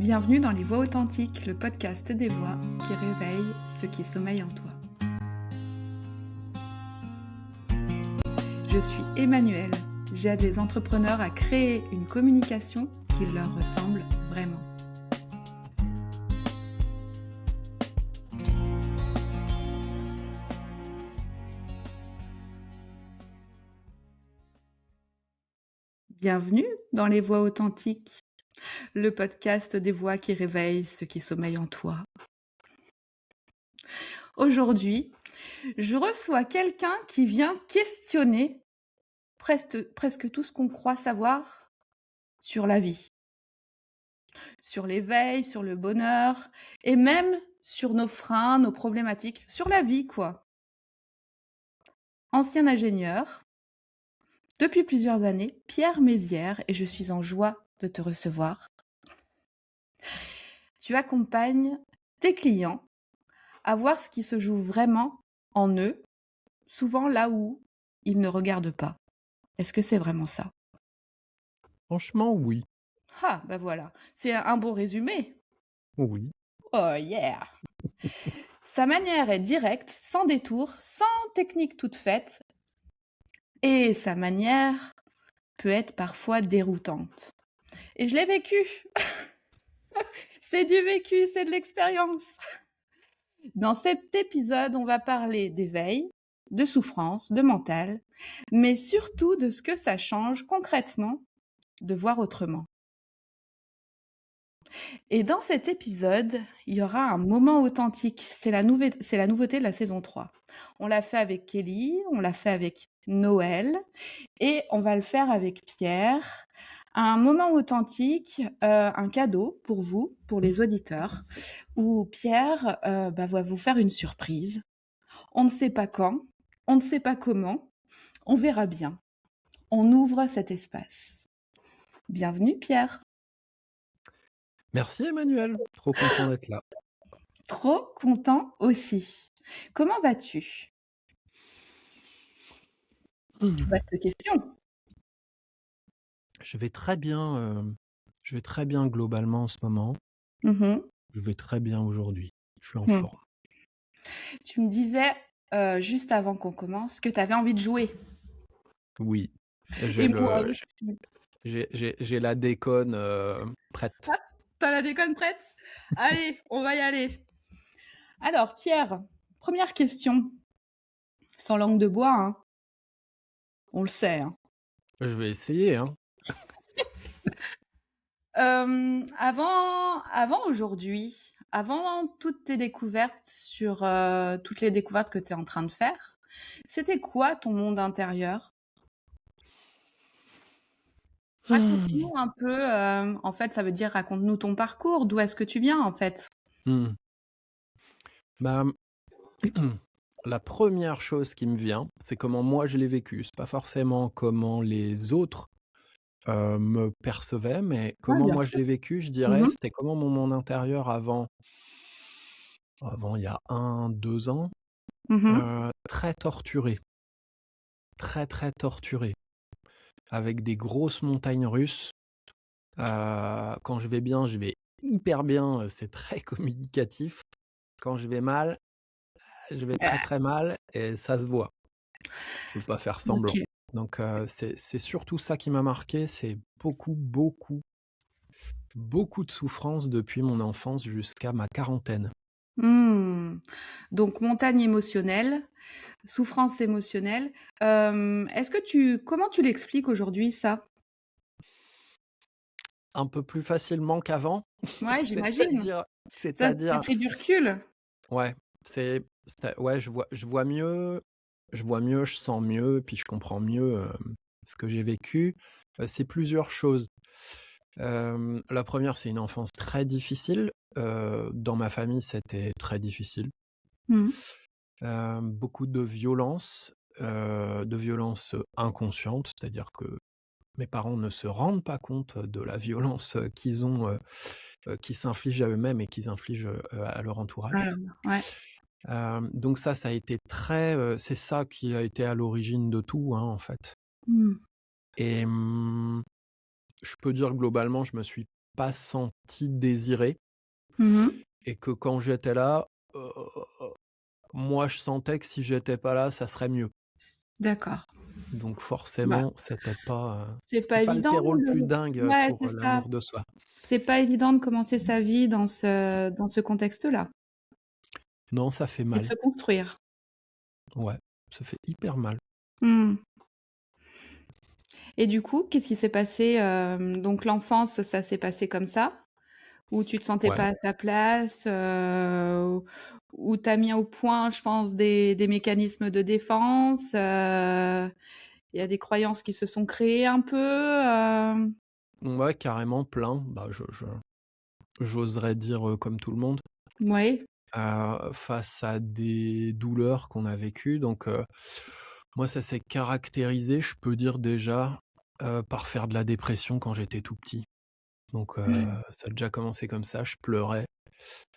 Bienvenue dans Les Voix Authentiques, le podcast des voix qui réveillent ce qui sommeille en toi. Je suis Emmanuelle, j'aide les entrepreneurs à créer une communication qui leur ressemble vraiment. Bienvenue dans Les Voix Authentiques, le podcast des voix qui réveillent ce qui sommeille en toi. Aujourd'hui, je reçois quelqu'un qui vient questionner presque tout ce qu'on croit savoir sur la vie, sur l'éveil, sur le bonheur et même sur nos freins, nos problématiques, sur la vie quoi. Ancien ingénieur, depuis plusieurs années, Pierre Mézières, et je suis en joie de te recevoir. Tu accompagnes tes clients à voir ce qui se joue vraiment en eux, souvent là où ils ne regardent pas. Est-ce que c'est vraiment ça? Franchement, oui. Ah, bah voilà, c'est un beau résumé. Oui. Oh yeah! Sa manière est directe, sans détour, sans technique toute faite, et sa manière peut être parfois déroutante. Et je l'ai vécu. C'est du vécu, c'est de l'expérience. Dans cet épisode, on va parler d'éveil, de souffrance, de mental, mais surtout de ce que ça change concrètement de voir autrement. Et dans cet épisode, il y aura un moment authentique. C'est la nouveauté de la saison 3. On l'a fait avec Kelly, on l'a fait avec Noël, et on va le faire avec Pierre. Un moment authentique, un cadeau pour vous, pour les auditeurs, où Pierre va vous faire une surprise. On ne sait pas quand, on ne sait pas comment, on verra bien. On ouvre cet espace. Bienvenue Pierre. Merci Emmanuel. Trop content d'être là. Trop content aussi. Comment vas-tu? Vaste question. Je vais très bien globalement en ce moment. Mhm. Je vais très bien aujourd'hui. Je suis en Hmm. forme. Tu me disais juste avant qu'on commence que tu avais envie de jouer. Oui. Et J'ai moi le, aussi. j'ai la déconne prête. Ah, t'as la déconne prête? Allez, on va y aller. Alors Pierre, première question. Sans langue de bois, hein. On le sait. Hein. Je vais essayer, hein. Avant aujourd'hui, avant toutes tes découvertes sur toutes les découvertes que tu es en train de faire, c'était quoi ton monde intérieur? Raconte-nous un peu, en fait, ça veut dire raconte-nous ton parcours, d'où est-ce que tu viens en fait? Hmm. Bah, la première chose qui me vient, c'est comment moi je l'ai vécu. C'est pas forcément comment les autres me percevaient, mais Ouais, comment bien moi je sûr. l'ai vécu, je dirais, Mmh. c'était comment mon monde intérieur avant il y a 1-2 ans, Mmh. très torturé, très, très torturé, avec des grosses montagnes russes. Quand je vais hyper bien, c'est très communicatif. Quand je vais mal, je vais très, très mal et ça se voit. Je veux pas faire semblant. OK. Donc c'est surtout ça qui m'a marqué, c'est beaucoup, beaucoup, beaucoup de souffrance depuis mon enfance jusqu'à ma quarantaine. Mmh. Donc montagne émotionnelle, souffrance émotionnelle. Est-ce que comment tu l'expliques aujourd'hui ça? Un peu plus facilement qu'avant, Ouais, j'imagine. c'est-à-dire Tu c'est-à-dire pris du recul? ouais, ouais, je vois mieux, je sens mieux, puis je comprends mieux, ce que j'ai vécu. C'est plusieurs choses. La première, c'est une enfance très difficile. Dans ma famille, c'était très difficile. Mmh. Beaucoup de violence, inconsciente, c'est-à-dire que mes parents ne se rendent pas compte de la violence, qu'ils s'infligent à eux-mêmes et qu'ils infligent, à leur entourage. Ah, ouais. Donc ça a été très, c'est ça qui a été à l'origine de tout, hein, en fait. Mmh. Et je peux dire globalement, je me suis pas senti désiré Mmh. et que quand j'étais là, heu, moi je sentais que si j'étais pas là, ça serait mieux. D'accord. Donc Bah, forcément, c'est c'était pas pas le évident terreau le plus de dingue, ouais, pour, c'est ça. l'amour de soi. C'est pas évident de commencer sa vie dans ce contexte-là Non, ça fait et de mal. se construire. Ouais, ça fait hyper mal. Mmh. Et du coup, qu'est-ce qui s'est passé, donc l'enfance, ça s'est passé comme ça? Où tu te sentais Ouais. pas à ta place, où tu as mis au point, je pense, des mécanismes de défense, il y a des croyances qui se sont créées un peu, Ouais, carrément plein. Bah, je j'oserais dire, comme tout le monde, ouais, face à des douleurs qu'on a vécues. Donc, moi, ça s'est caractérisé, je peux dire déjà, par faire de la dépression quand j'étais tout petit. Donc, ça a déjà commencé comme ça. Je pleurais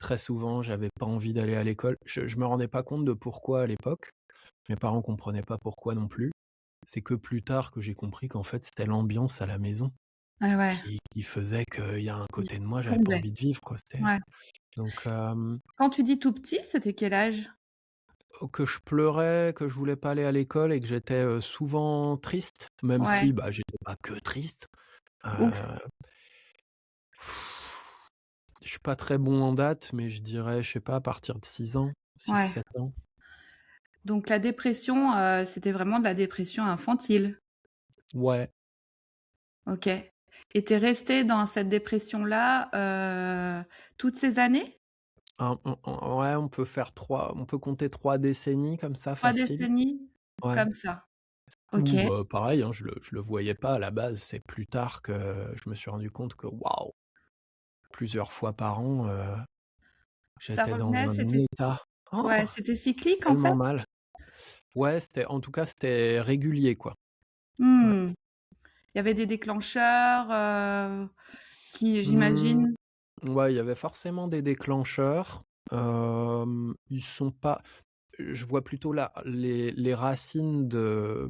très souvent, j'avais pas envie d'aller à l'école. Je me rendais pas compte de pourquoi à l'époque. Mes parents comprenaient pas pourquoi non plus. C'est que plus tard que j'ai compris qu'en fait, c'était l'ambiance à la maison ouais, ouais, qui faisait qu'il y a un il côté de moi, j'avais pas fondait, envie de vivre, quoi. C'était ouais. donc, Quand tu dis tout petit, c'était quel âge? que je pleurais, que je voulais pas aller à l'école et que j'étais, souvent triste, même Ouais, si, bah, j'étais pas que triste. Heu, ouf, je suis pas très bon en date, mais je dirais, je sais pas, à partir de 6 ans, six ouais. sept ans. Donc la dépression, c'était vraiment de la dépression infantile? Ouais, OK. Et tu es restée dans cette dépression-là, toutes ces années? ouais, on peut compter 3 décennies comme ça 3 facile. décennies? Ouais. Comme ça? OK. Ou bah, pareil, hein, je le voyais pas à la base, c'est plus tard que je me suis rendu compte que waouh, plusieurs fois par an, Ça j'étais dans revenait, un c'était état ouais, c'était cyclique, en fait? tellement mal. Ouais, c'était régulier, quoi. Ouais. Mmh. Il y avait des déclencheurs, qui Mmh, j'imagine ouais, il y avait forcément des déclencheurs, ils sont pas je vois plutôt là les racines de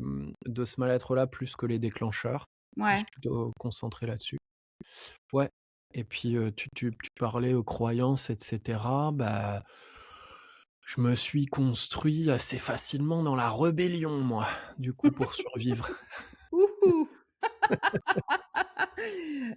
ce mal-être-là plus que les déclencheurs. Je me ouais. suis plutôt concentré là-dessus. Ouais et puis, tu parlais, croyances et cetera, bah, je me suis construit assez facilement dans la rébellion moi, du coup pour survivre. Ouhou!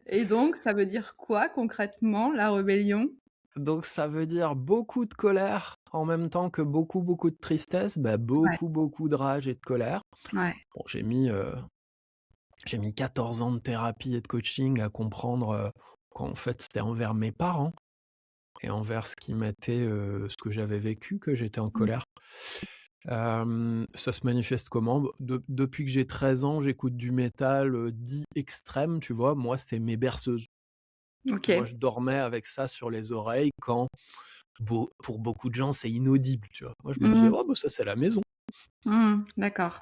Et donc ça veut dire quoi concrètement, la rébellion? Donc ça veut dire beaucoup de colère, en même temps que beaucoup, beaucoup de tristesse, bah, Ouais, beaucoup de rage et de colère. ouais. Bon j'ai mis 14 ans de thérapie et de coaching à comprendre, qu'en fait c'était envers mes parents et envers ce que j'avais vécu, que j'étais en Mmh. colère. Ça se manifeste comment? Bah, depuis que j'ai 13 ans, j'écoute du métal, dit extrême, tu vois? Moi, c'est mes berceuses. Moi, OK. je dormais avec ça sur les oreilles quand pour beaucoup de gens, c'est inaudible, tu vois? Moi, je me disais: Mmh. «Oh, bah, ça, c'est la maison». Mmh. D'accord.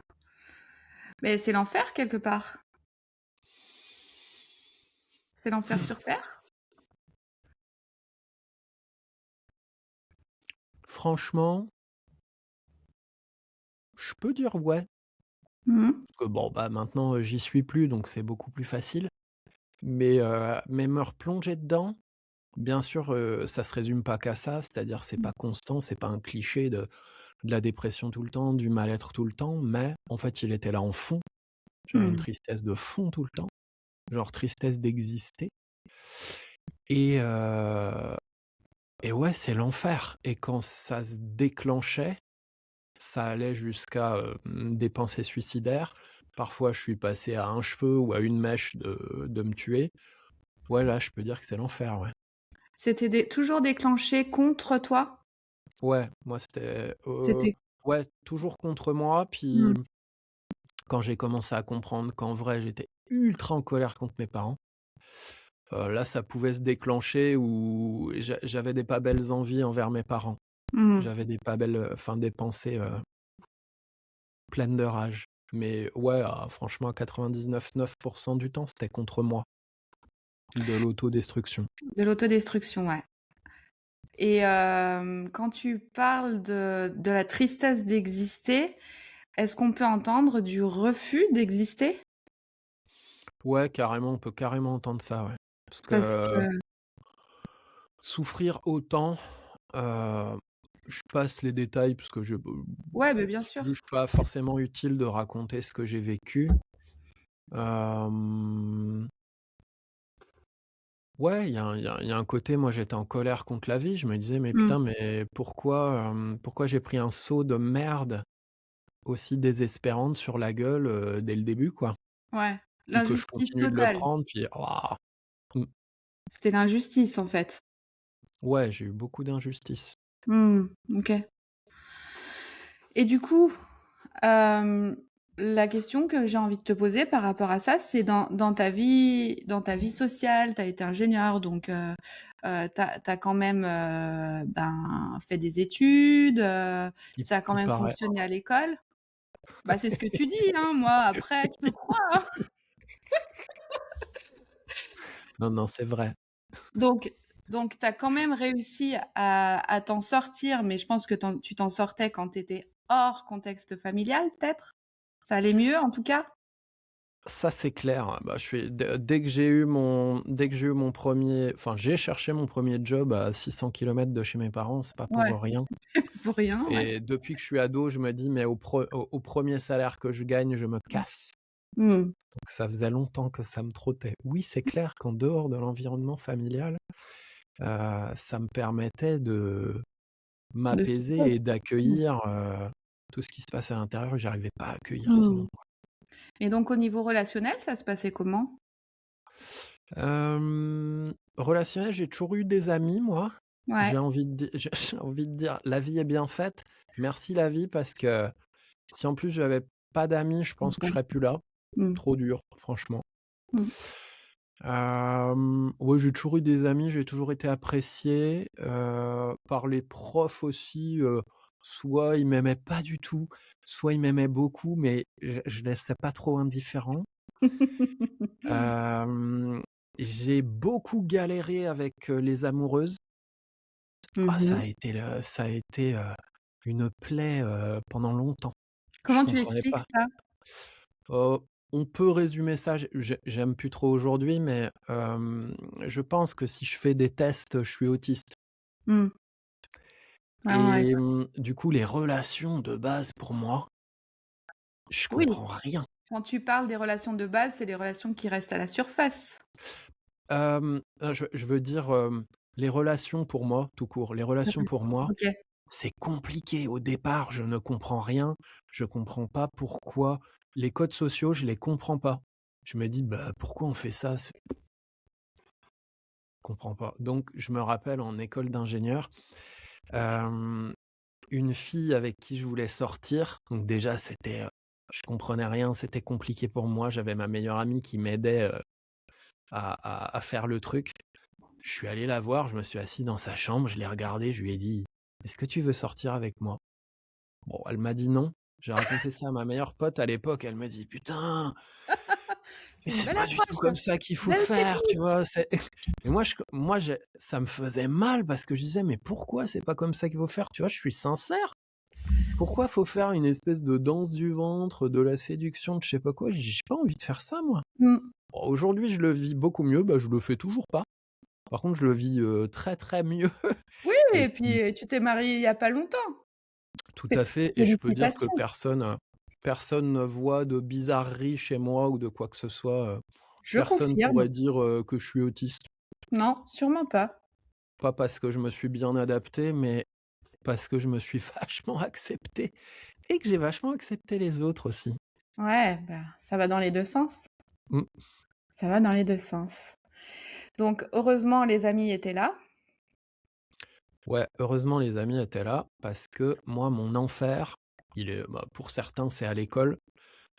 Mais c'est l'enfer quelque part? C'est l'enfer sur terre? Franchement, je peux dire ouais, Mmh. parce que bon, bah, maintenant, j'y suis plus, donc c'est beaucoup plus facile. Mais me replonger dedans, bien sûr, ça se résume pas qu'à ça, c'est-à-dire c'est pas constant, c'est pas un cliché de la dépression tout le temps, du mal-être tout le temps, mais en fait, il était là en fond. J'avais une Mmh. tristesse de fond tout le temps, genre tristesse d'exister et ouais, c'est l'enfer et quand ça se déclenchait, ça allait jusqu'à, des pensées suicidaires. Parfois, je suis passé à un cheveu ou à une mèche de me tuer. Ouais, là, je peux dire que c'est l'enfer, ouais. C'était toujours déclenché contre toi? Ouais, moi, C'était ouais, toujours contre moi, puis mmh. quand j'ai commencé à comprendre qu'en vrai, j'étais ultra en colère contre mes parents, là, ça pouvait se déclencher où j'avais des pas belles envies envers mes parents. Mmh. J'avais des pas belles, enfin, des pensées, pleines de rage. Mais ouais, franchement, à 99,9 % du temps, c'était contre moi, de l'autodestruction. De l'autodestruction, ouais. Et quand tu parles de la tristesse d'exister, est-ce qu'on peut entendre du refus d'exister? Ouais, carrément, on peut carrément entendre ça, ouais. Parce Parce que que souffrir autant, je passe les détails parce que ouais, beh, bien je sûr. juge pas forcément utile de raconter ce que j'ai vécu. Hem, ouais, il y a un côté, moi, j'étais en colère contre la vie. Je me disais: «Mais Mmh. putain, mais pourquoi j'ai pris un seau de merde aussi désespérante sur la gueule, dès le début, quoi?» Ouais, Et que je l'injustice continue de le totale. prendre, puis waouh! Mmh, C'était l'injustice, en fait. ouais, j'ai eu beaucoup d'injustice. Mmh, OK. Et du coup, hem, la question que j'ai envie de te poser par rapport à ça, c'est dans ta vie sociale, tu as été ingénieur donc tu as quand même, ben, fait des études, ça a quand Il même paraît. fonctionné à l'école. Bah, c'est ce que tu dis, hein, moi après je te crois, hein. Non, non, c'est vrai. Donc donc tu as quand même réussi à t'en sortir, mais je pense que tu t'en sortais quand tu étais hors contexte familial, peut-être? Ça allait mieux, en tout cas? Ça, c'est clair. Bah, je suis dès que j'ai eu mon premier, enfin, j'ai cherché mon premier job à 600 kilomètres de chez mes parents, c'est pas Ouais, pour rien. pour rien, ouais. Et depuis que je suis ado, je me dis: «Mais au 1er salaire que je gagne, je me casse». Mmh. Donc ça faisait longtemps que ça me trottait. Oui, c'est clair qu'en dehors de l'environnement familial, ça me permettait de De m'apaiser souffler. et Mmh. d'accueillir, tout ce qui se passe à l'intérieur que j'arrivais pas à accueillir Mmh. sinon. Et donc au niveau relationnel, ça se passait comment? Relationnel, j'ai toujours eu des amis, moi. Ouais. J'ai envie de dire: «La vie est bien faite». Merci la vie, parce que si en plus j'avais pas d'amis, je pense que je Bon. serais plus là. Mmh. Trop dur, franchement. Mmh. Ouais, j'ai toujours eu des amis, j'ai toujours été apprécié, par les profs aussi, soit ils m'aimaient pas du tout, soit ils m'aimaient beaucoup, mais je laissais pas trop indifférent. Hem, j'ai beaucoup galéré avec, les amoureuses. Ah, Mmh mh. ça a été, une plaie, pendant longtemps. Je Comment tu comprenais l'expliques pas. ça? Heu, on peut résumer ça, j'aime plus trop aujourd'hui, mais je pense que si je fais des tests, je suis autiste. Mmh. Ah ouais. Et du coup, les relations de base pour moi, je Oui, comprends rien. quand tu parles des relations de base, c'est les relations qui restent à la surface. Je veux dire, les relations pour moi, tout court, les relations pour moi, OK. c'est compliqué. Au départ, je ne comprends rien. Je comprends pas pourquoi les codes sociaux, je les comprends pas. Je me dis: «Bah, pourquoi on fait ça?» Comprends pas. Donc je me rappelle en école d'ingénieur, hem, une fille avec qui je voulais sortir, donc déjà c'était, je comprenais rien, c'était compliqué pour moi. J'avais ma meilleure amie qui m'aidait, à faire le truc. Je suis allé la voir, je me suis assis dans sa chambre, je l'ai regardée, je lui ai dit: «Est-ce que tu veux sortir avec moi?» Bon, elle m'a dit: «Non». J'ai raconté ça à ma meilleure pote à l'époque, elle me dit: «Putain, mais C'est une c'est belle pas du tout approche. comme ça qu'il faut Belle faire», tu technique. vois? C'est et moi j'ai ça me faisait mal parce que je disais: «Mais pourquoi c'est pas comme ça qu'il faut faire?» Tu vois? Je suis sincère. Pourquoi faut faire une espèce de danse du ventre, de la séduction, de je sais pas quoi? J'ai pas envie de faire ça moi. Mmh. Bon, aujourd'hui, je le vis beaucoup mieux, bah, je le fais toujours pas. Par contre, je le vis, très, très mieux. Oui Et et puis, puis tu t'es marié il y a pas longtemps. tout à fait, et je peux dire que Félicitations. personne ne voit de bizarrerie chez moi ou de quoi que ce soit, Je personne confirme. pourrait dire, que je suis autiste. Non, sûrement pas. Pas parce que je me suis bien adapté, mais parce que je me suis vachement accepté et que j'ai vachement accepté les autres aussi. Ouais, bah, ça va dans les 2 sens. Mmh. Ça va dans les 2 sens. Donc heureusement, les amis étaient là. Ouais, heureusement les amis étaient là parce que moi, mon enfer, pour certains, c'est à l'école,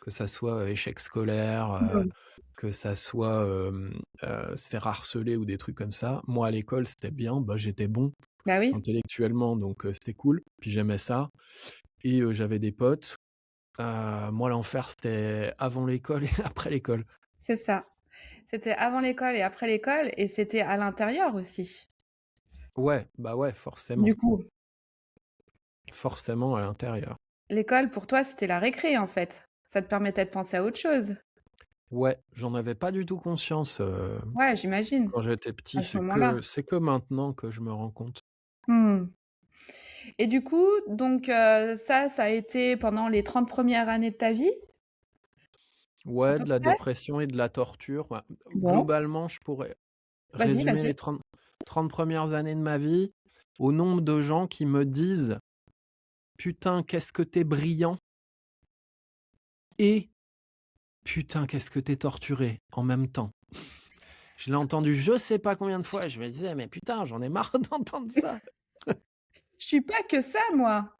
que ça soit, échec scolaire, Mmh. que ça soit, se faire harceler ou des trucs comme ça. Moi, à l'école, c'était bien, bah, j'étais bon Bah oui, intellectuellement, donc c'était cool, puis j'aimais ça, et j'avais des potes. Moi, l'enfer, c'était avant l'école et après l'école. c'est ça. C'était avant l'école et après l'école et c'était à l'intérieur aussi. Ouais, bah, ouais, forcément, Du coup, forcément à l'intérieur. l'école pour toi, c'était la récré en fait. Ça te permettait de penser à autre chose. Ouais, j'en avais pas du tout conscience, Ouais, j'imagine, quand j'étais petit. à ce moment-là. C'est que maintenant que je me rends compte. Mmh. Et du coup, donc ça a été pendant les 30 premières années de ta vie, à Ouais, peu de la près? dépression et de la torture. Bah, Bon, globalement, je pourrais vas-y, résumer vas-y. les 30 premières années de ma vie au nombre de gens qui me disent: «Putain, qu'est-ce que tu es brillant» et «Putain, qu'est-ce que tu es torturé» en même temps. Je l'ai entendu je sais pas combien de fois et je me disais: «Mais putain, j'en ai marre d'entendre ça». Je suis pas que ça, moi.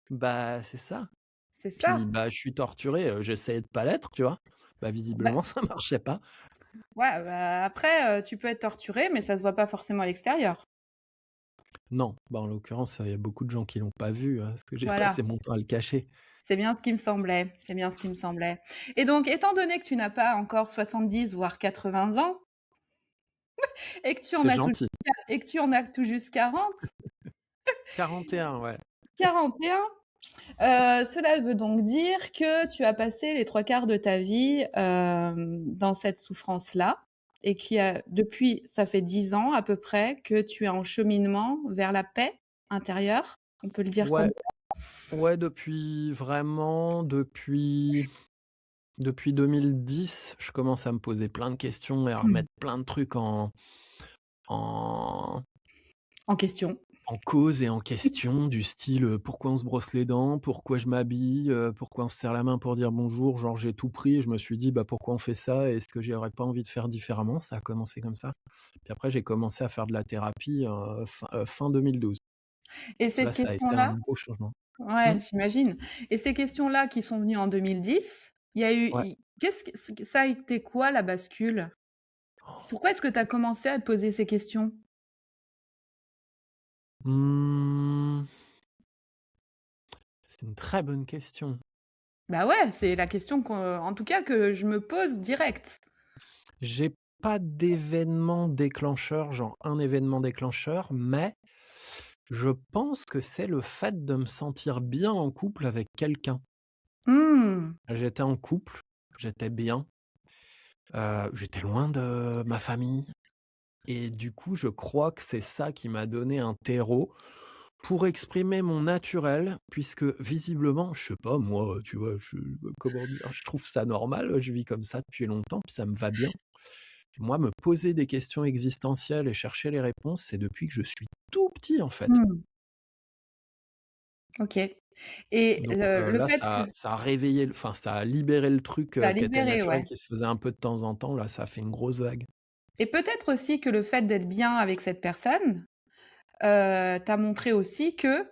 Bah, c'est ça. C'est Puis, ça. bah, je suis torturé, j'essayais de pas l'être, tu vois? Bah, Bah, visiblement ça marchait pas. ouais, bah, après, tu peux être torturé, mais ça se voit pas forcément à l'extérieur. Non, bah, en l'occurrence, il y a beaucoup de gens qui l'ont pas vu, parce que j'ai Voilà, passé mon temps à le cacher. c'est bien ce qui me semblait, c'est bien ce qui me semblait. Et donc, étant donné que tu n'as pas encore 70 voire 80 ans et que tu en C'est as tout gentil. et que tu en as tout juste 40, 41, ouais. 41, cela veut donc dire que tu as passé les 3/4 de ta vie, dans cette souffrance-là et qui a depuis ça fait 10 ans à peu près que tu es en cheminement vers la paix intérieure? On peut le dire comme Ouais, ouais, depuis 2010, je commence à me poser plein de questions et à Mmh. remettre plein de trucs en En question. en cause et en question du style, pourquoi on se brosse les dents? Pourquoi je m'habille? Pourquoi on se serre la main pour dire bonjour? Genre j'ai tout pris et je me suis dit: «Bah, pourquoi on fait ça? Est-ce que j'aurais pas envie de faire différemment?» Ça a commencé comme ça. Puis après j'ai commencé à faire de la thérapie, fin 2012. Et Là, cette ça a été un question-là gros changement. Mmh? ouais, j'imagine. Et ces questions-là qui sont venues en 2010, il y a eu Ouais. qu'est-ce que ça a été quoi la bascule? Pourquoi est-ce que tu as commencé à te poser ces questions? Mmh, c'est une très bonne question. Bah ouais, c'est la question en tout cas que je me pose direct. J'ai pas d'événement déclencheur, genre un événement déclencheur, mais je pense que c'est le fait de me sentir bien en couple avec quelqu'un. Mmh. J'étais en couple, j'étais bien, j'étais loin de ma famille et du coup, je crois que c'est ça qui m'a donné un terreau pour exprimer mon naturel puisque visiblement, je sais pas moi, tu vois, comment dire? Je trouve ça normal, je vis comme ça depuis longtemps, puis ça me va bien. Moi, me poser des questions existentielles et chercher les réponses, c'est depuis que je suis tout petit, en fait. Mmh. OK. Et Donc le là, fait que ça a réveillé enfin, ça a libéré le truc, ça a qui était libéré, naturel, ouais. qui se faisait un peu de temps en temps. Là, ça a fait une grosse vague. Et peut-être aussi que le fait d'être bien avec cette personne, t'a montré aussi que,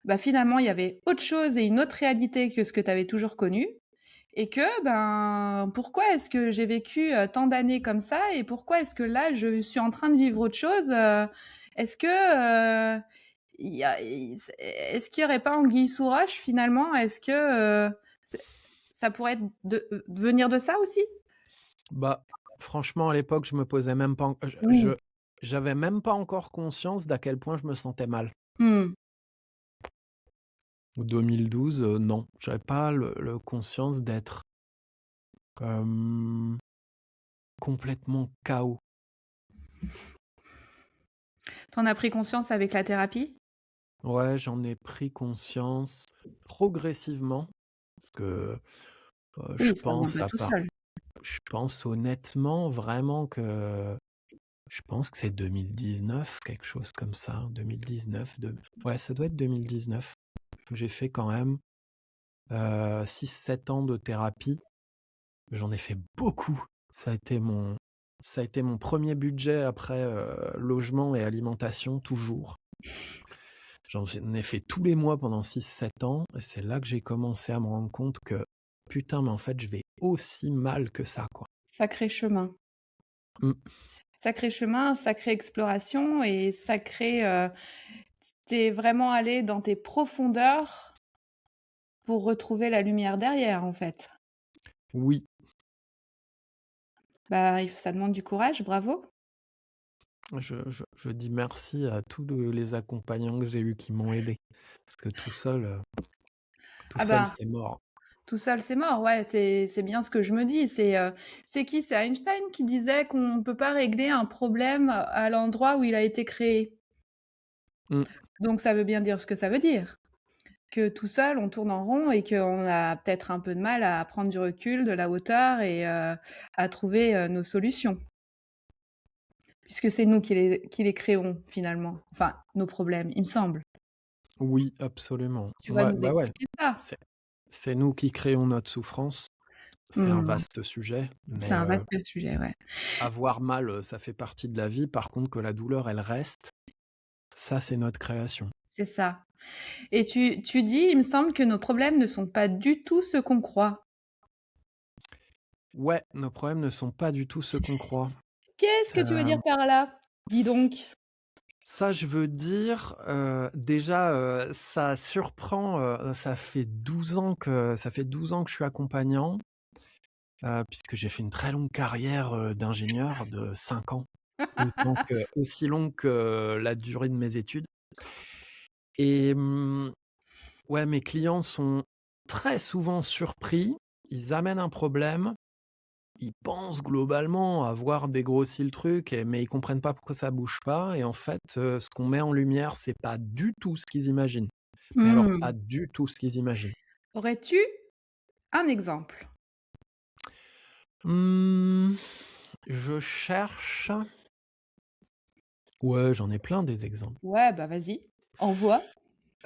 bah, finalement, il y avait autre chose et une autre réalité que ce que tu avais toujours connu et que, ben, pourquoi est-ce que j'ai vécu, tant d'années comme ça et pourquoi est-ce que là, je suis en train de vivre autre chose? Est-ce que, il y a est-ce qu'il y aurait pas anguille sous roche finalement? Est-ce que, c'est ça pourrait être venir de ça aussi? Bah, franchement, à l'époque, je me posais même pas en Oui. j'avais même pas encore conscience d'à quel point je me sentais mal. Mmh. 2012, non, j'avais pas le conscience d'être, hem, complètement KO. Tu en as pris conscience avec la thérapie? Ouais, j'en ai pris conscience progressivement parce que, Oui, ça vient pas tout seul. je pense honnêtement vraiment que je pense que c'est 2019, quelque chose comme ça, 2019 ouais, ça doit être 2019. J'ai fait quand même, 6-7 ans de thérapie. J'en ai fait beaucoup. Ça a été mon ça a été mon 1er budget après, logement et alimentation, toujours. J'en ai fait tous les mois pendant 6-7 ans et c'est là que j'ai commencé à me rendre compte que: «Putain, mais en fait, je vais aussi mal que ça, quoi». Sacré chemin. Mmh. Sacré chemin, sacrée exploration et sacré, tu vraiment allé dans tes profondeurs pour retrouver la lumière derrière, en fait. Oui, Bah, il ça demande du courage, bravo. je dis merci à tous les accompagnants que j'ai eus qui m'ont aidé. Parce que tout seul, Ah bah, c'est mort. Tout seul, c'est mort. Ouais, c'est bien ce que je me dis. C'est qui? C'est Einstein qui disait qu'on ne peut pas régler un problème à l'endroit où il a été créé. Mmh. Donc ça veut bien dire ce que ça veut dire. Que tout seul, on tourne en rond et qu'on a peut-être un peu de mal à prendre du recul, de la hauteur et à trouver nos solutions. Puisque c'est nous qui les créons finalement. Enfin, nos problèmes, il me semble. Oui, absolument. Tu vas Ouais, nous bah, ouais, expliquer ça. c'est c'est nous qui créons notre souffrance. C'est un Mmh. vaste sujet, C'est mais un vaste sujet, ouais. avoir mal, ça fait partie de la vie. Par contre, que la douleur, elle reste, ça, c'est notre création. C'est ça. Et tu dis, il me semble que nos problèmes ne sont pas du tout ce qu'on croit. Ouais, nos problèmes ne sont pas du tout ce qu'on croit. Qu'est-ce que tu veux dire Hem, par là? Dis donc. Ça, je veux dire, déjà, ça surprend, ça fait 12 ans que je suis accompagnant, puisque j'ai fait une très longue carrière, d'ingénieur de 5 ans, aussi longue que la durée de mes études et ouais, mes clients sont très souvent surpris. Ils amènent un problème, ils pensent globalement avoir dégrossi le truc mais ils comprennent pas pourquoi ça bouge pas et en fait, ce qu'on met en lumière, c'est pas du tout ce qu'ils imaginent. Mais alors Mmh. pas du tout ce qu'ils imaginent. Aurais-tu un exemple? Mmh, je cherche. Ouais, j'en ai plein des exemples. Ouais, bah vas-y, envoie.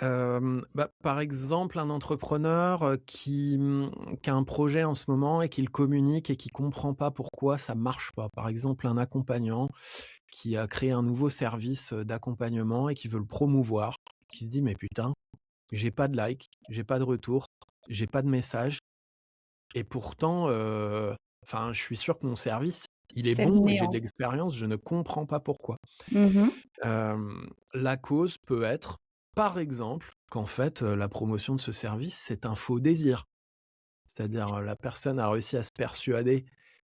Bah, par exemple, un entrepreneur, qui a un projet en ce moment et qui le communique et qui comprend pas pourquoi ça marche pas. Par exemple, un accompagnant qui a créé un nouveau service, d'accompagnement et qui veut le promouvoir, qui se dit: «Mais putain, j'ai pas de like, j'ai pas de retour, j'ai pas de message et pourtant, enfin, je suis sûr que mon service, il est C'est le bon et j'ai de néant. l'expérience, je ne comprends pas pourquoi». Mmh. La cause peut être, par exemple, qu'en fait, la promotion de ce service, c'est un faux désir. C'est-à-dire, la personne a réussi à se persuader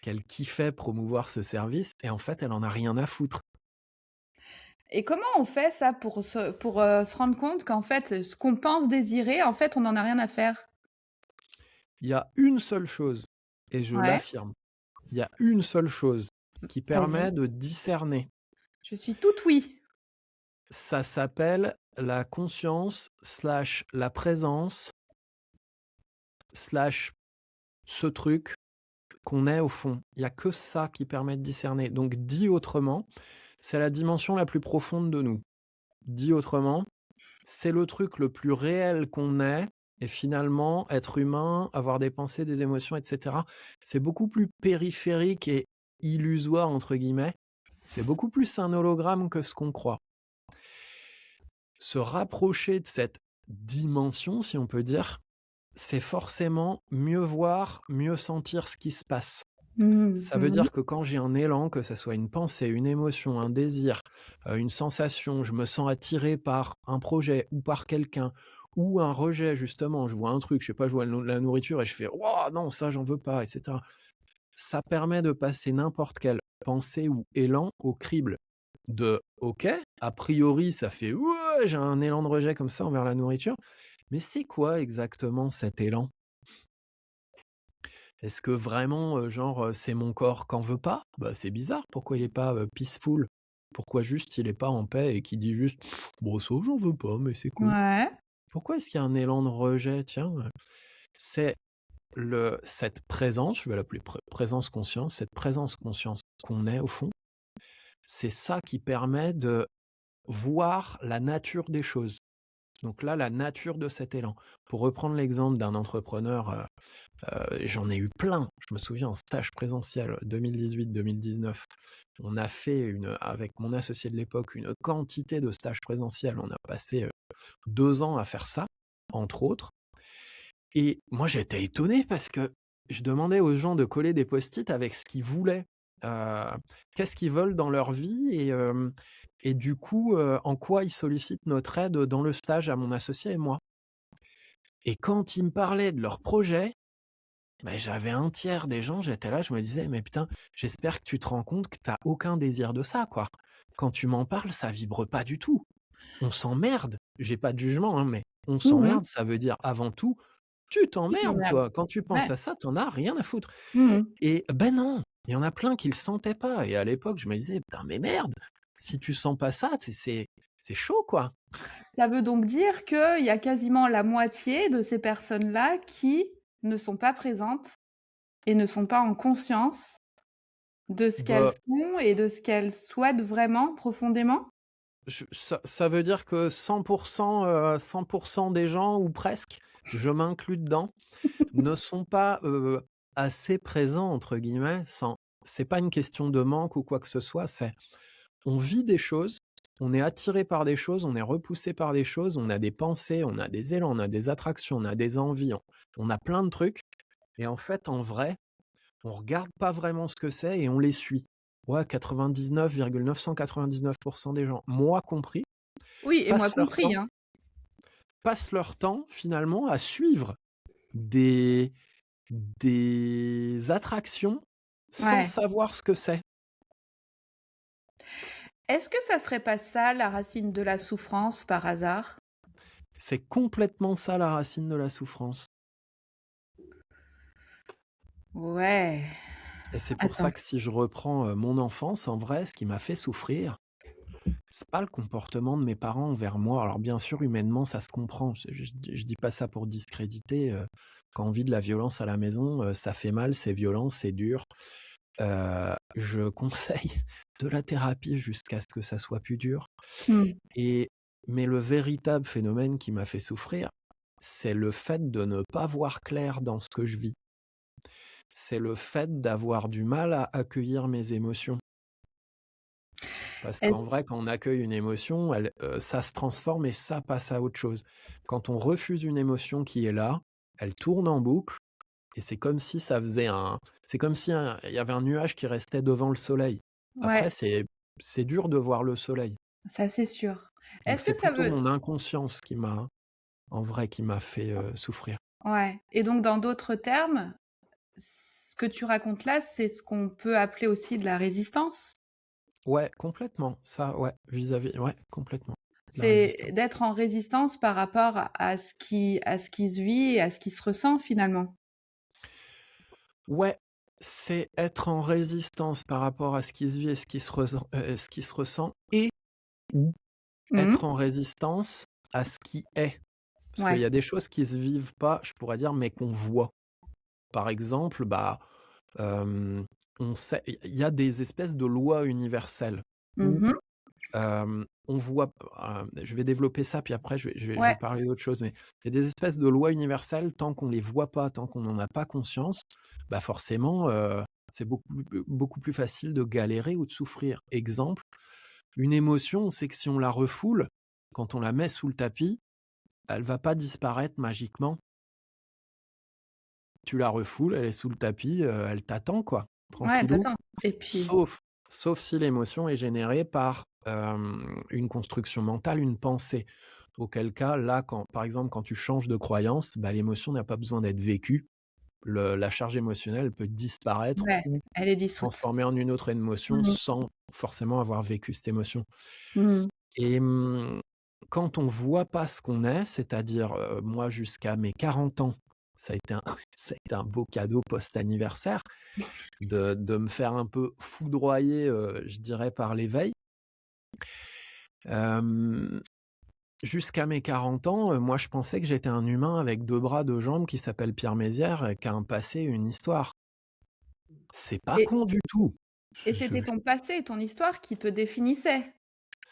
qu'elle kiffait promouvoir ce service et en fait, elle en a rien à foutre. Et comment on fait ça pour se rendre compte qu'en fait, ce qu'on pense désirer, en fait, on n'en a rien à faire? Il y a une seule chose et je Ouais, l'affirme, il y a une seule chose qui vas-y, permet de discerner. je suis toute oui. Ça s'appelle la conscience slash la présence slash ce truc qu'on est au fond. Il y a que ça qui permet de discerner. Donc dit autrement, c'est la dimension la plus profonde de nous. Dit autrement, c'est le truc le plus réel qu'on est et finalement, être humain, avoir des pensées, des émotions et cetera, c'est beaucoup plus périphérique et «illusoire» entre guillemets. C'est beaucoup plus un hologramme que ce qu'on croit. Se rapprocher de cette dimension, si on peut dire, c'est forcément mieux voir, mieux sentir ce qui se passe. Mmh Ça veut mh. dire que quand j'ai un élan, que ça soit une pensée, une émotion, un désir, une sensation, je me sens attiré par un projet ou par quelqu'un ou un rejet justement, je vois un truc, je sais pas, je vois la nourriture et je fais: «Waouh non, ça j'en veux pas» et cetera. Ça permet de passer n'importe quelle pensée ou élan au crible de: «OK, a priori ça fait ouais, j'ai un élan de rejet comme ça envers la nourriture, mais c'est quoi exactement cet élan?» Est-ce que vraiment, genre, c'est mon corps qu'en veut pas? Bah, c'est bizarre, pourquoi il est pas, peaceful? Pourquoi juste il est pas en paix et qu'il dit juste: «Bon ça j'en veux pas, mais c'est cool». Ouais. Pourquoi est-ce qu'il y a un élan de rejet? Tiens, c'est cette présence, je vais l'appeler présence conscience, cette présence conscience qu'on est au fond, c'est ça qui permet de voir la nature des choses. Donc là, la nature de cet élan. Pour reprendre l'exemple d'un entrepreneur, j'en ai eu plein. Je me souviens en stage présentiel 2018-2019, on a fait avec mon associé de l'époque, une quantité de stages présentiels. On a passé, 2 ans à faire ça, entre autres et moi j'étais étonné parce que je demandais aux gens de coller des post-it avec ce qu'ils voulaient. Heu, Qu'est-ce qu'ils veulent dans leur vie et du coup, en quoi ils sollicitent notre aide dans le stage à mon associé et moi. Et quand ils me parlaient de leur projet, bah, j'avais un tiers des gens, j'étais là, je me disais: «Mais putain, j'espère que tu te rends compte que tu as aucun désir de ça, quoi. Quand tu m'en parles, ça vibre pas du tout. On s'emmerde». J'ai pas de jugement, hein, mais on Mmh mh. s'emmerde, ça veut dire avant tout Tu Tu t'emmerdes t'emmerdes. toi, quand tu penses Ouais. à ça, tu en as rien à foutre Mmh. et ben non, il y en a plein qui le sentaient pas et à l'époque, je me disais: «Putain mais merde, si tu sens pas ça, c'est chaud quoi». Ça veut donc dire qu'il y a quasiment la moitié de ces personnes-là qui ne sont pas présentes et ne sont pas en conscience de ce qu'elles Bah, sont et de ce qu'elles souhaitent vraiment profondément? ça veut dire que 100 100 des gens ou presque, je m'inclus dedans, ne sont pas, «assez présents» entre guillemets, sans c'est pas une question de manque ou quoi que ce soit, c'est on vit des choses, on est attiré par des choses, on est repoussé par des choses, on a des pensées, on a des élans, on a des attractions, on a des envies, on a plein de trucs et en fait, en vrai, on regarde pas vraiment ce que c'est et on les suit. Ouais, 99,999 des gens, moi compris, Oui et moi passent leur compris, temps hein. passent leur temps finalement à suivre des des attractions sans Ouais. savoir ce que c'est. Est-ce que ça serait pas ça la racine de la souffrance par hasard? C'est complètement ça la racine de la souffrance Ouais. et c'est pour ça Attends. que si je reprends, mon enfance, en vrai, ce qui m'a fait souffrir, c'est pas le comportement de mes parents envers moi. Alors bien sûr, humainement, ça se comprend. Je dis pas ça pour discréditer, quand on vit de la violence à la maison, ça fait mal, c'est violent, c'est dur. Je conseille de la thérapie jusqu'à ce que ça soit plus dur Mmh. et mais le véritable phénomène qui m'a fait souffrir, c'est le fait de ne pas voir clair dans ce que je vis. C'est le fait d'avoir du mal à accueillir mes émotions. Parce qu'en Est-ce vrai, quand on accueille une émotion, ça se transforme et ça passe à autre chose. Quand on refuse une émotion qui est là, elle tourne en boucle et c'est comme si il y avait un nuage qui restait devant le soleil. Après, Ouais, c'est dur de voir le soleil. ça c'est sûr. Donc Est-ce c'est que ça plutôt veut mon inconscience en vrai, qui m'a fait, souffrir. ouais et donc dans d'autres termes, ce que tu racontes là, c'est ce qu'on peut appeler aussi de la résistance? Ouais, complètement. Ça, ouais, vis-à-vis ouais, complètement. De la C'est résistance. d'être en résistance par rapport à ce qui se vit et à ce qui se ressent finalement? Ouais, c'est être en résistance par rapport à ce qui se vit et ce qui se ressent et ou Mmh. être en résistance à ce qui est. Parce qu'il y Ouais, a des choses qui se vivent pas, je pourrais dire, mais qu'on voit. Par exemple, bah, hem, on sait il y a des espèces de lois universelles où, mmh, on voit je vais développer ça, puis après je vais ouais, parler d'autre chose, mais il y a des espèces de lois universelles, tant qu'on les voit pas, tant qu'on n'en a pas conscience, bah, forcément, c'est beaucoup plus facile de galérer ou de souffrir. Exemple, une émotion, on sait que si on la refoule, quand on la met sous le tapis, elle va pas disparaître magiquement. Tu la refoules, elle est sous le tapis, elle t'attend quoi, ouais, elle tranquillou. t'attend et puis Sauf sauf si l'émotion est générée par, une construction mentale, une pensée. Auquel cas, là, quand par exemple, quand tu changes de croyance, bah, l'émotion n'a pas besoin d'être vécue. La charge émotionnelle peut disparaître ouais, ou elle est se dissoute. transformer en une autre émotion Mmh. sans forcément avoir vécu cette émotion Mmh. et quand on voit pas ce qu'on est, c'est-à-dire, moi jusqu'à mes 40 ans, ça a été un ça a été un beau cadeau post-anniversaire de me faire un peu foudroyer, je dirais par l'éveil. Hem, Jusqu'à mes 40 ans, moi je pensais que j'étais un humain avec 2 bras, 2 jambes qui s'appelle Pierre Mézières et qui a un passé, une histoire. C'est pas et con du tout. et Je c'était ton passé, ton histoire qui te définissait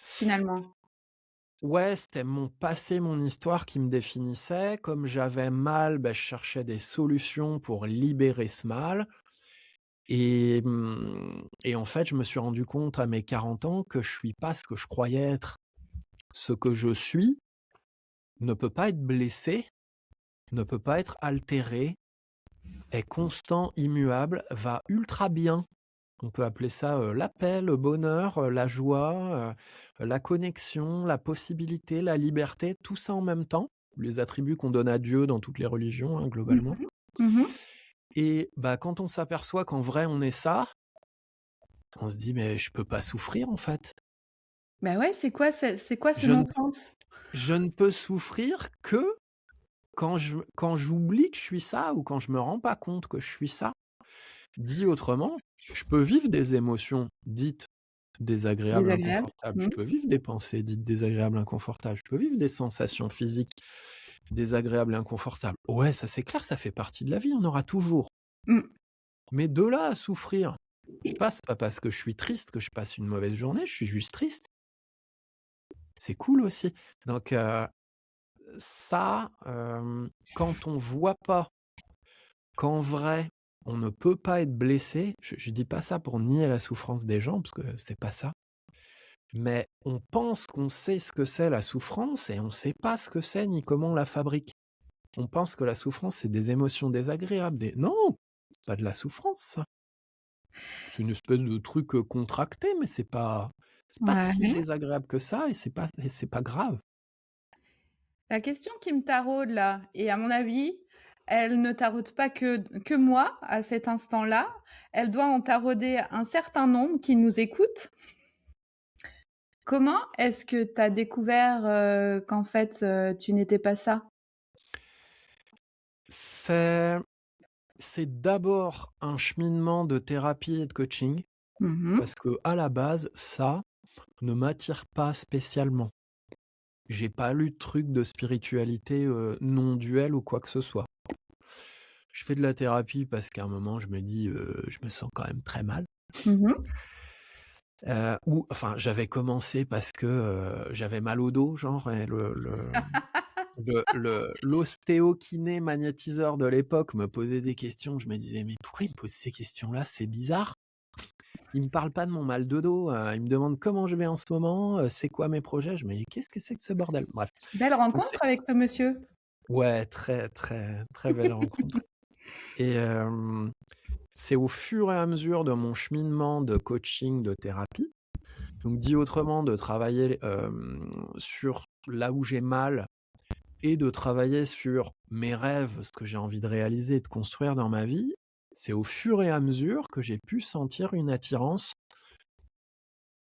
finalement? Ouais, c'était mon passé, mon histoire qui me définissait. Comme j'avais mal, bah, je cherchais des solutions pour libérer ce mal et en fait, je me suis rendu compte à mes 40 ans que je suis pas ce que je croyais être. Ce que je suis ne peut pas être blessé, ne peut pas être altéré, est constant, immuable, va ultra bien. On peut appeler ça, la paix, le bonheur, la joie, la connexion, la possibilité, la liberté, tout ça en même temps. Les attributs qu'on donne à Dieu dans toutes les religions, hein, Mmh globalement mh. Mmh. et bah, quand on s'aperçoit qu'en vrai on est ça, on se dit: «Mais je peux pas souffrir en fait. Bah, ouais, c'est quoi ce Je ne non-sens? je ne peux souffrir que quand j'oublie que je suis ça ou quand je me rends pas compte que je suis ça, dit autrement, je peux vivre des émotions dites désagréables, Désagréable? inconfortables. Je Mmh. peux vivre des pensées dites désagréables, inconfortables. Je peux vivre des sensations physiques désagréables et inconfortables. Ouais, ça c'est clair, ça fait partie de la vie, on aura toujours. Mmh. Mais de là à souffrir, je passe pas parce que je suis triste que je passe une mauvaise journée, je suis juste triste. C'est cool aussi. Donc ça, quand on voit pas qu'en vrai, on ne peut pas être blessé, je dis pas ça pour nier la souffrance des gens, parce que c'est pas ça, mais on pense qu'on sait ce que c'est la souffrance et on sait pas ce que c'est ni comment on la fabrique. On pense que la souffrance, c'est des émotions désagréables, des non! C'est pas de la souffrance ça. C'est une espèce de truc, contracté, mais c'est pas si Ouais. désagréable que ça et c'est pas grave. La question qui me taraude là, et à mon avis, elle ne taraude pas que moi à cet instant-là, elle doit en tarauder un certain nombre qui nous écoutent. Comment est-ce que tu as découvert, qu'en fait, tu n'étais pas ça? C'est c'est d'abord un cheminement de thérapie et de coaching, Mmh. parce que à la base, ça ne m'attire pas spécialement. J'ai pas lu de trucs de spiritualité, non duel ou quoi que ce soit. Je fais de la thérapie parce qu'à un moment je me dis, je me sens quand même très mal. Mmh. Ou enfin, j'avais commencé parce que, j'avais mal au dos, genre et l'ostéokiné magnétiseur de l'époque me posait des questions. Je me disais: «Mais pourquoi il me pose ces questions-là? C'est bizarre. Il me parle pas de mon mal de dos, il me demande comment je vais en ce moment, c'est quoi mes projets?» Je me dis: «Qu'est-ce que c'est que ce bordel?» Bref, Belle donc c'est rencontre avec ce monsieur? ouais, très, très, très belle rencontre et c'est au fur et à mesure de mon cheminement de coaching, de thérapie, donc dit autrement, de travailler, sur là où j'ai mal et de travailler sur mes rêves, ce que j'ai envie de réaliser, de construire dans ma vie, c'est au fur et à mesure que j'ai pu sentir une attirance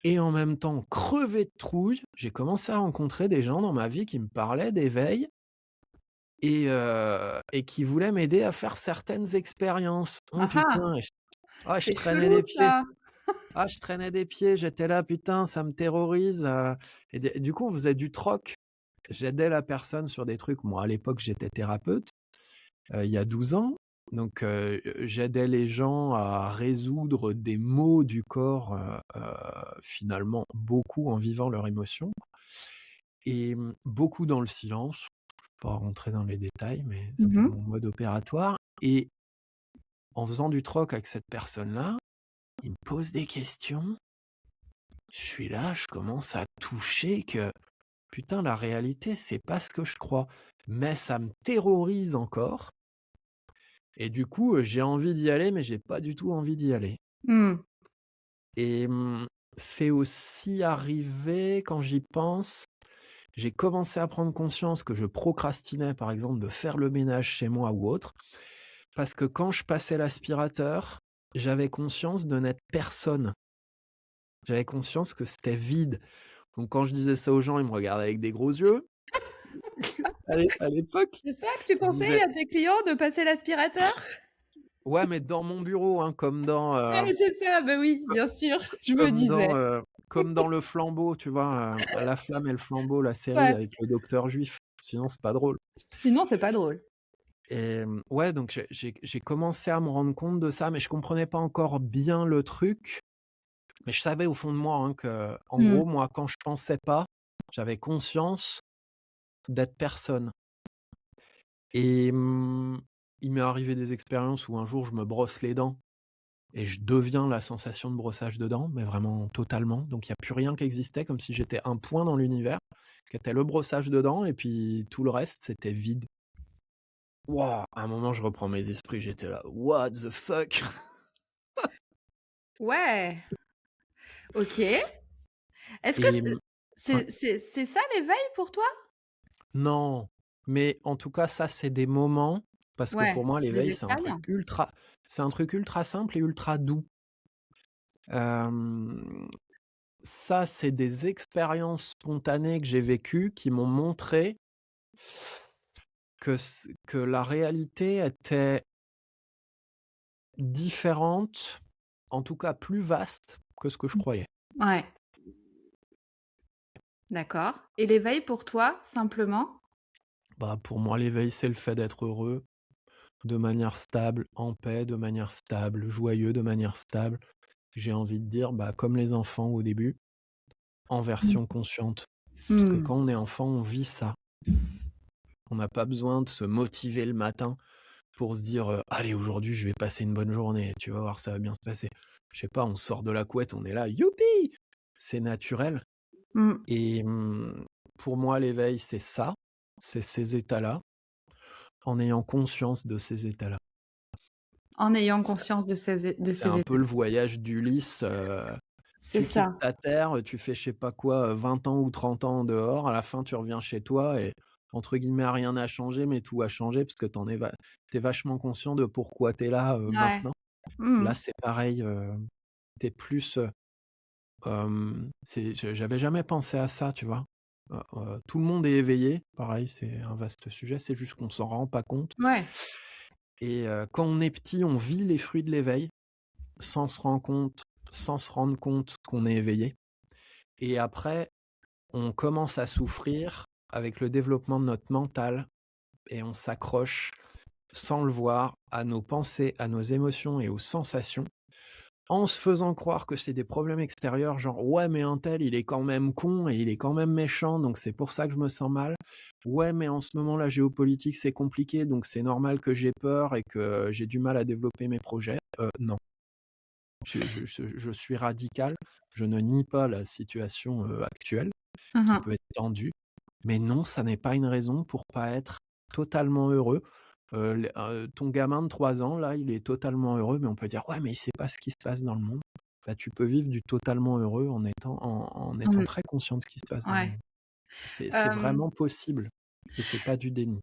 et en même temps crever de trouille, j'ai commencé à rencontrer des gens dans ma vie qui me parlaient d'éveil et qui voulaient m'aider à faire certaines expériences. Oh Ah ah! putain, je C'est traînais chelou des pieds. ça! Je traînais des pieds, j'étais là: «Putain, ça me terrorise», et du coup, on faisait du troc. J'aidais la personne sur des trucs. Moi, à l'époque, j'étais thérapeute, il y a 12 ans, donc j'aidais les gens à résoudre des maux du corps, finalement beaucoup en vivant leurs émotions et beaucoup dans le silence. Je ne vais pas rentrer dans les détails, mais c'était Mmh. mon mode opératoire et en faisant du troc avec cette personne-là, il me pose des questions. Je suis là, je commence à toucher que putain, la réalité, c'est pas ce que je crois, mais ça me terrorise encore et du coup, j'ai envie d'y aller, mais j'ai pas du tout envie d'y aller Mmh. et c'est aussi arrivé quand j'y pense, j'ai commencé à prendre conscience que je procrastinais, par exemple, de faire le ménage chez moi ou autre, parce que quand je passais l'aspirateur, j'avais conscience de n'être personne. J'avais conscience que c'était vide. Donc quand je disais ça aux gens, ils me regardaient avec des gros yeux. À l'époque, C'est ça que tu je conseilles disais à tes clients de passer l'aspirateur? ouais, mais dans mon bureau, hein, Ah mais c'est ça, bah oui, bien sûr, je me disais. comme dans Le Flambeau, tu vois? La Flamme et le Flambeau, la série Ouais, avec le docteur juif, sinon c'est pas drôle sinon c'est pas drôle. et ouais, donc j'ai commencé à me rendre compte de ça, mais je comprenais pas encore bien le truc, mais je savais au fond de moi, hein, qu'en Mmh. gros, moi, quand je pensais pas, j'avais conscience d'être personne et il m'est arrivé des expériences où un jour je me brosse les dents et je deviens la sensation de brossage de dents, mais vraiment totalement. Donc il y a plus rien qui existait, comme si j'étais un point dans l'univers, qui était le brossage de dents et puis tout le reste, c'était vide. Waouh! À un moment, je reprends mes esprits, j'étais là: «What the fuck?» Ouais, OK. Est-ce que et ouais. c'est ça l'éveil pour toi? Non, mais en tout cas, ça, c'est des moments parce que Ouais, pour moi, des l'éveil, expériences. c'est un truc ultra simple et ultra doux. Hem, Ça, c'est des expériences spontanées que j'ai vécues qui m'ont montré que la réalité était différente, en tout cas plus vaste que ce que je croyais. Ouais, d'accord. Et l'éveil pour toi, simplement? Bah, pour moi, l'éveil, c'est le fait d'être heureux de manière stable, en paix de manière stable, joyeux de manière stable. J'ai envie de dire, bah, comme les enfants au début, en Mmh. version consciente. Parce que Mmh. quand on est enfant, on vit ça. On n'a pas besoin de se motiver le matin pour se dire, «Allez, aujourd'hui, je vais passer une bonne journée, tu vas voir, ça va bien se passer». Je sais pas, on sort de la couette, on est là: «Youpi!» C'est naturel Mmh. et pour moi, l'éveil, c'est ça, c'est ces états-là, en ayant conscience de ces états-là. En ayant C'est conscience de c'est ces un peu états. le voyage d'Ulysse, C'est tu quittes ça. ta terre, tu fais je sais pas quoi, 20 ans ou 30 ans dehors, à la fin, tu reviens chez toi et entre guillemets, «rien n'a changé», mais tout a changé parce que tu es vachement conscient de pourquoi tu es là, Ouais. maintenant. Mmh. Là, c'est pareil, tu es plus, j'avais jamais pensé à ça, tu vois? Tout le monde est éveillé, pareil, c'est un vaste sujet, c'est juste qu'on s'en rend pas compte Ouais. et quand on est petit, on vit les fruits de l'éveil sans se rendre compte qu'on est éveillé et après, on commence à souffrir avec le développement de notre mental et on s'accroche, sans le voir, à nos pensées, à nos émotions et aux sensations en se faisant croire que c'est des problèmes extérieurs, genre: «Ouais, mais untel, il est quand même con et il est quand même méchant, donc c'est pour ça que je me sens mal. Ouais, mais en ce moment, la géopolitique, c'est compliqué, donc c'est normal que j'ai peur et que j'ai du mal à développer mes projets». Non, je suis radical, je ne nie pas la situation, actuelle Mmh qui mh. peut être tendue, mais non, ça n'est pas une raison pour pas être totalement heureux. Ton gamin de 3 ans, là, il est totalement heureux, mais on peut dire: «Ouais, mais il sait pas ce qui se passe dans le monde». Bah, tu peux vivre du totalement heureux en étant Mmh. très conscient de ce qui se passe dans le Ouais. monde. C'est Hem, vraiment possible et c'est pas du déni.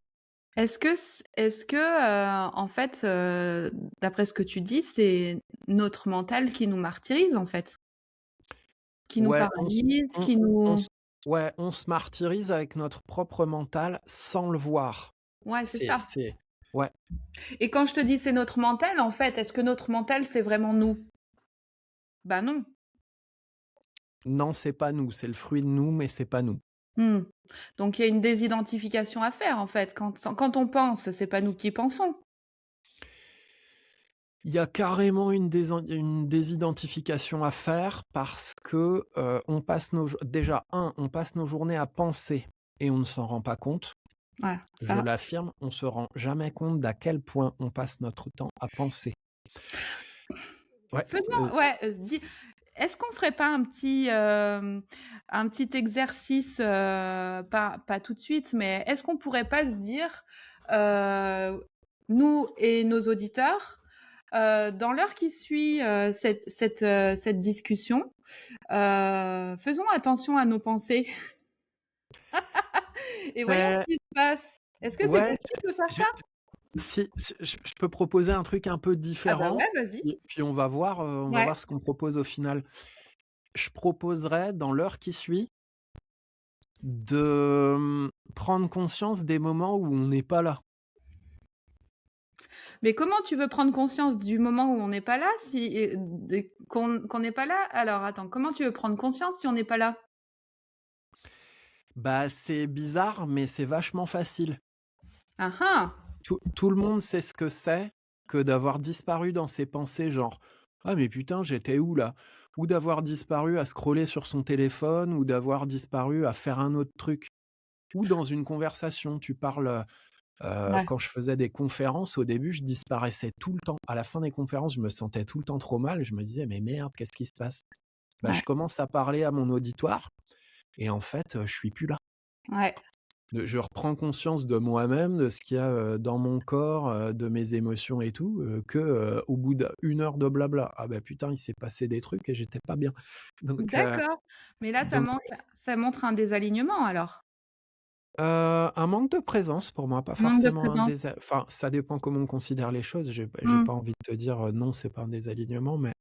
est-ce que, en fait, d'après ce que tu dis, c'est notre mental qui nous martyrise, en fait? Qui nous Ouais, paralyse, on qui on nous s ouais, on se martyrise avec notre propre mental sans le voir. ouais, c'est ça. C'est ouais, Et quand je te dis: «C'est notre mental», en fait, est-ce que notre mental, c'est vraiment nous? Bah, non. non, c'est pas nous, c'est le fruit de nous, mais c'est pas nous. Mmh. Donc il y a une désidentification à faire, en fait. Quand on pense, c'est pas nous qui pensons. Il y a carrément une désidentification à faire parce que, on passe nos jour déjà on passe nos journées à penser et on ne s'en rend pas compte. Ouais, Je ça. l'affirme, on se rend jamais compte d'à quel point on passe notre temps à penser. Ouais, Faisons ouais, dis est-ce qu'on ferait pas un petit exercice, pas tout de suite, mais est-ce qu'on pourrait pas se dire, nous et nos auditeurs, dans l'heure qui suit, cette discussion, faisons attention à nos pensées et voyons c'est ce qui se passe. Est-ce que c'est ouais, possible de faire je ça? si je peux proposer un truc un peu Ah bah, différent, ouais, vas-y. puis on va Ouais. voir ce qu'on propose au final. Je proposerais dans l'heure qui suit de, prendre conscience des moments où on n'est pas là. Mais comment tu veux prendre conscience du moment où on n'est pas là si qu'on n'est pas là? Alors attends, comment tu veux prendre conscience si on n'est pas là? Bah, c'est bizarre, mais c'est vachement facile. Ah ah! Tout le monde sait ce que c'est que d'avoir disparu dans ses pensées, genre: «Ah mais putain, j'étais où là?» ou d'avoir disparu à scroller sur son téléphone ou d'avoir disparu à faire un autre truc. Ou dans une conversation, tu parles, Ouais, quand je faisais des conférences, au début, je disparaissais tout le temps. À la fin des conférences, je me sentais tout le temps trop mal et je me disais: «Mais merde, qu'est-ce qui se passe?» Bah, ouais, je commence à parler à mon auditoire et en fait, je suis plus là. ouais. Je reprends conscience de moi-même, de ce qu'il y a, dans mon corps, de mes émotions et tout, au bout d'1 heure de blabla. Ah bah, putain, il s'est passé des trucs et j'étais pas bien. Donc heu, D'accord. Mais là, donc ça montre un désalignement alors? un manque de présence pour moi, pas Manque de forcément un présence. enfin, ça dépend comment on considère les choses. J'ai Mmh. pas envie de te dire, non, c'est pas un désalignement, mais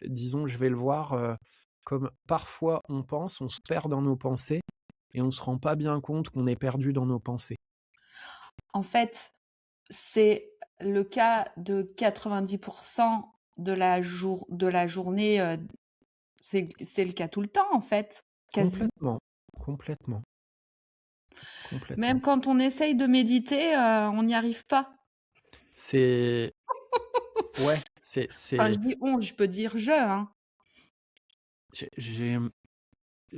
disons, je vais le voir, comme parfois on pense, on se perd dans nos pensées et on se rend pas bien compte qu'on est perdu dans nos pensées. En fait, c'est le cas de 90% de la journée. C'est le cas tout le temps, en fait, quasi. Complètement, complètement, complètement. Même quand on essaye de méditer, on n'y arrive pas. C'est ouais, Enfin, je dis on, je peux dire je, hein. j'ai j'ai,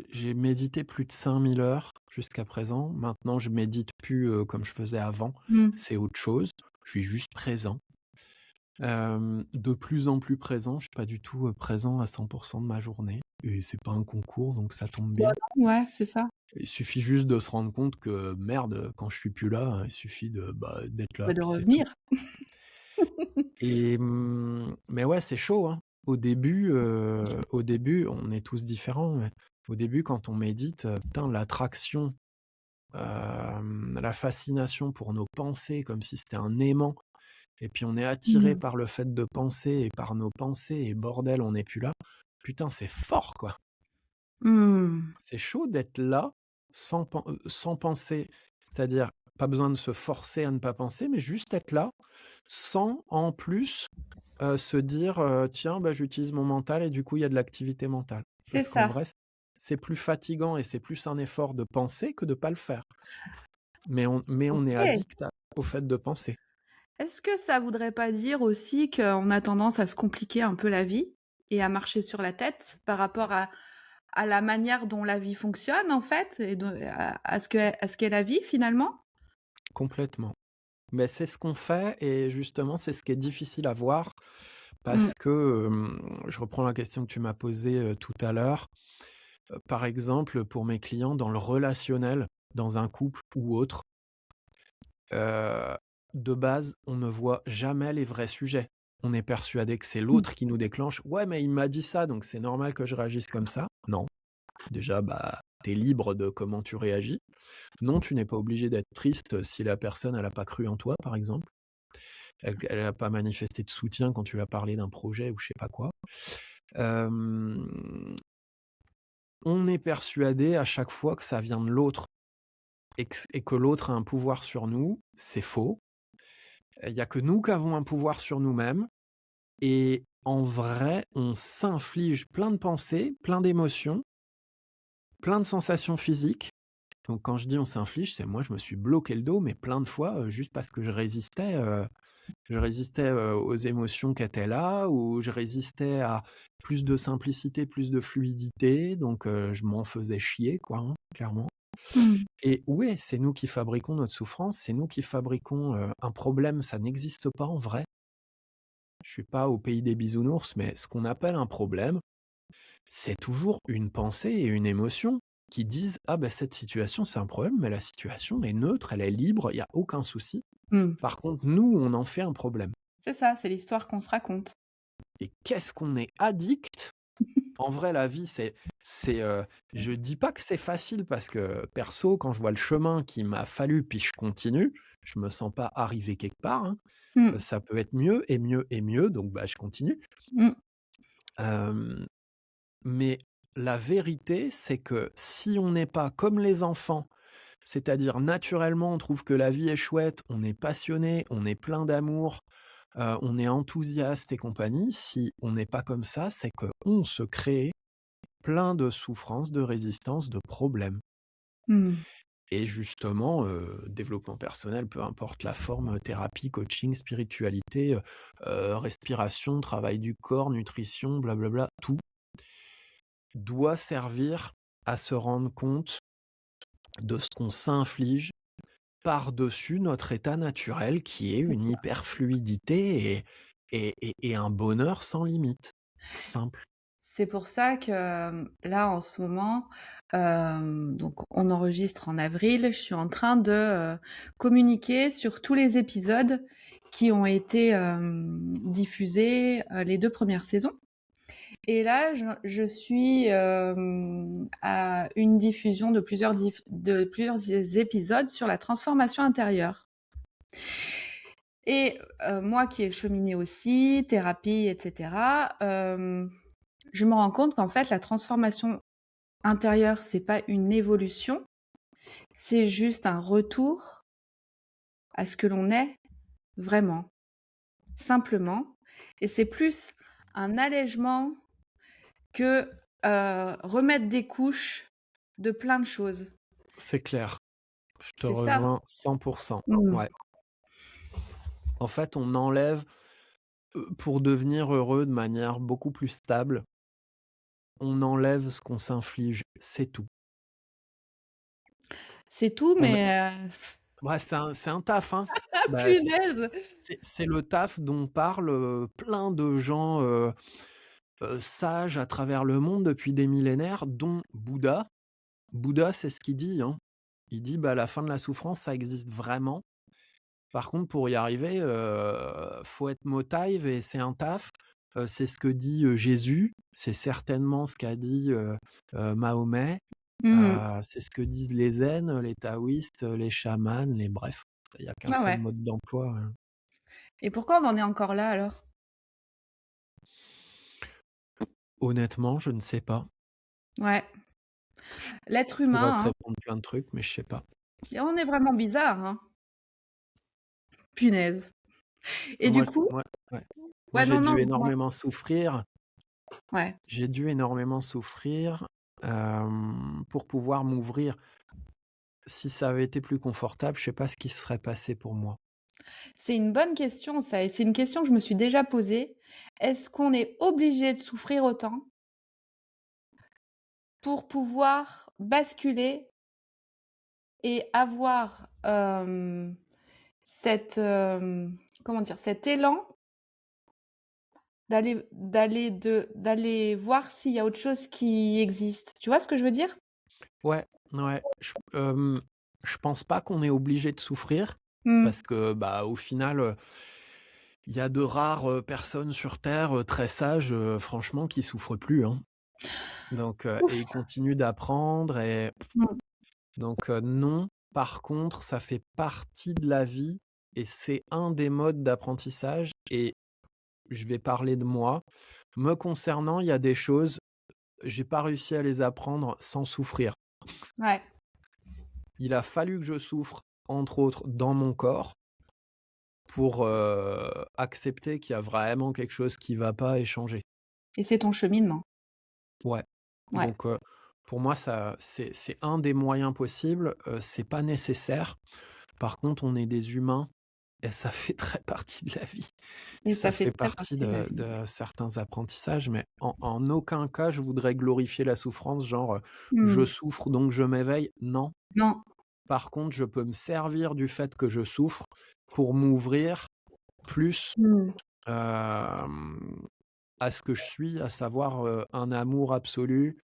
j'ai médité plus de 5000 heures jusqu'à présent. Maintenant, je médite plus, comme je faisais avant. Mmh. C'est autre chose. Je suis juste présent. De plus en plus présent. Je suis pas du tout, présent à 100 de ma journée et c'est pas un concours, donc ça tombe bien. Ouais, c'est ça. Il suffit juste de se rendre compte que merde, quand je suis plus là, il suffit d'être là, Bah, de puis c'est tout. revenir. Et mais ouais, c'est chaud, hein. Au début, on est tous différents, mais au début, quand on médite, putain, l'attraction, la fascination pour nos pensées, comme si c'était un aimant, et puis on est attiré Mmh. par le fait de penser et par nos pensées, et bordel, on n'est plus là. Putain, c'est fort, quoi. Mmh. C'est chaud d'être là sans penser. C'est-à-dire, pas besoin de se forcer à ne pas penser, mais juste être là, sans en plus, se dire, «Tiens, bah, j'utilise mon mental et du coup, il y a de l'activité mentale». C'est Parce qu'en ça. vrai, c'est plus fatigant et c'est plus un effort de penser que de pas le faire. Mais on est OK. addict au fait de penser. Est-ce que ça voudrait pas dire aussi qu'on a tendance à se compliquer un peu la vie et à marcher sur la tête par rapport à la manière dont la vie fonctionne, en fait, et à ce qu'est la vie, finalement? Complètement. Mais c'est ce qu'on fait et justement, c'est ce qui est difficile à voir Mmh. parce que, je reprends la question que tu m'as posée, tout à l'heure. Par exemple, pour mes clients dans le relationnel, dans un couple ou autre, heu, de base, on ne voit jamais les vrais sujets. On est persuadé que c'est Mmh. l'autre qui nous déclenche: «Ouais, mais il m'a dit ça, donc c'est normal que je réagisse comme ça». Non, déjà, bah, tu es libre de comment tu réagis. Non, tu n'es pas obligé d'être triste si la personne, elle a pas cru en toi, par exemple. Elle a pas manifesté de soutien quand tu lui as parlé d'un projet ou je sais pas quoi. Hem, on est persuadé à chaque fois que ça vient de l'autre et que l'autre a un pouvoir sur nous. C'est faux. Il y a que nous qui avons un pouvoir sur nous-mêmes et en vrai, on s'inflige plein de pensées, plein d'émotions, plein de sensations physiques. Donc quand je dis on s'inflige, c'est moi je me suis bloqué le dos, mais plein de fois, juste parce que je résistais aux émotions qui étaient là, ou je résistais à plus de simplicité, plus de fluidité, donc je m'en faisais chier quoi, hein, clairement. Mmh. Et ouais, c'est nous qui fabriquons notre souffrance, c'est nous qui fabriquons, un problème, ça n'existe pas en vrai. Je suis pas au pays des bisounours, mais ce qu'on appelle un problème, c'est toujours une pensée et une émotion qui disent: «Ah bah, cette situation, c'est un problème, mais la situation est neutre, elle est libre, il y a aucun souci». Mmh. Par contre, nous, on en fait un problème. C'est ça, c'est l'histoire qu'on se raconte. Et qu'est-ce qu'on est addict. En vrai, la vie, je dis pas que c'est facile parce que perso, quand je vois le chemin qu'il m'a fallu, puis je continue, je me sens pas arrivé quelque part, hein. Mmh. Ça peut être mieux et mieux et mieux, donc bah, je continue. Mmh. Hem, mais la vérité, c'est que si on n'est pas comme les enfants, c'est-à-dire naturellement, on trouve que la vie est chouette, on est passionné, on est plein d'amour, on est enthousiaste et compagnie, si on n'est pas comme ça, c'est qu'on se crée plein de souffrances, de résistances, de problèmes. Mmh. Et justement, développement personnel, peu importe la forme, thérapie, coaching, spiritualité, respiration, travail du corps, nutrition, blablabla, tout doit servir à se rendre compte de ce qu'on s'inflige par-dessus notre état naturel qui est C'est une hyperfluidité et un bonheur sans limite. Simple. C'est pour ça que, là, en ce moment, donc on enregistre en avril, je suis en train de, communiquer sur tous les épisodes qui ont été, diffusés, les 2 premières saisons, et là, je suis, à une diffusion de plusieurs épisodes sur la transformation intérieure, et moi qui ai cheminé aussi, thérapie et cetera, je me rends compte qu'en fait, la transformation intérieure, c'est pas une évolution, c'est juste un retour à ce que l'on est vraiment, simplement. Et c'est plus un allègement que remettre des couches de plein de choses. C'est clair. Je te C'est ça. rejoins 100%. Mm. Ouais. En fait, on enlève, pour devenir heureux de manière beaucoup plus stable, on enlève ce qu'on s'inflige, c'est tout. C'est tout, On mais Ouais, c'est un taf, hein. Bah, punaise! c'est le taf dont parlent, plein de gens, sages à travers le monde depuis des millénaires, dont Bouddha. Bouddha, c'est ce qu'il dit, hein. Il dit: «Bah, la fin de la souffrance, ça existe vraiment. Par contre, pour y arriver, faut être motivé et c'est un taf». C'est ce que dit, Jésus, c'est certainement ce qu'a dit, Mahomet, Mhm. c'est ce que disent les zen, les taoïstes, les chamans, les bref, il y a qu'un Ah seul ouais. mode d'emploi, Et pourquoi on en est encore là alors? honnêtement, je ne sais pas. Ouais. Je L'être pourrais te humain, hein, répondre plein de trucs, mais je sais pas. et on est vraiment bizarre, hein. Punaise. Et Moi du coup, moi ouais. Moi, ouais, j'ai non, non, dû dis-moi. énormément souffrir. Ouais. J'ai dû énormément souffrir, pour pouvoir m'ouvrir. Si ça avait été plus confortable, je sais pas ce qui se serait passé pour moi. C'est une bonne question, ça, et c'est une question que je me suis déjà posée. Est-ce qu'on est obligé de souffrir autant pour pouvoir basculer et avoir comment dire, cet élan d'aller voir s'il y a autre chose qui existe. Tu vois ce que je veux dire? Ouais, ouais, je pense pas qu'on est obligé de souffrir Hmm. parce que, bah, au final, il y a de rares, personnes sur terre, très sages, franchement, qui souffrent plus, hein. Donc et Ouf. ils continuent d'apprendre et Hmm. donc non. Par contre, ça fait partie de la vie et c'est un des modes d'apprentissage et je vais parler de moi. Me concernant, il y a des choses, j'ai pas réussi à les apprendre sans souffrir. Ouais. Il a fallu que je souffre, entre autres, dans mon corps pour, accepter qu'il y a vraiment quelque chose qui va pas et changer. Et c'est ton cheminement. Ouais, Ouais. donc pour moi, ça c'est un des moyens possibles, c'est pas nécessaire. Par contre, on est des humains et ça fait très partie de la vie. Et Ça ça fait fait très partie partie de la vie. de certains apprentissages, mais en aucun cas je voudrais glorifier la souffrance, genre, Hmm. je souffre donc je m'éveille. Non. Non. Par contre, je peux me servir du fait que je souffre pour m'ouvrir plus, Hmm. hem, à ce que je suis, à savoir, un amour absolu,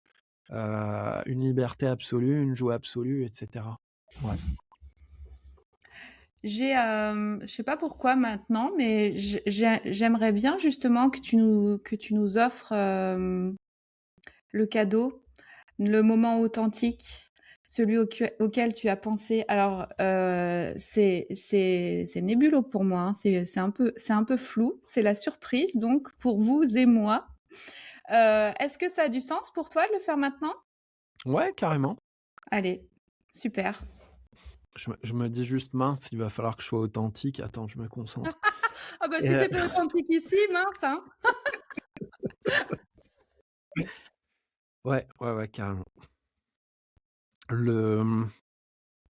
une liberté absolue, une joie absolue et cetera. Ouais. Je sais pas pourquoi maintenant, mais j'aimerais bien justement que tu nous offres le cadeau, le moment authentique, celui auquel tu as pensé. Alors, c'est nébuleux pour moi, hein. C'est un peu flou. C'est la surprise, donc, pour vous et moi. Est-ce que ça a du sens pour toi de le faire maintenant? Ouais, carrément. Allez, super. Je me dis juste: «Mince, il va falloir que je sois authentique». Attends, je me concentre Ah bah et si t'es pas authentique ici, mince, hein. ouais, ouais, ouais, carrément. Le,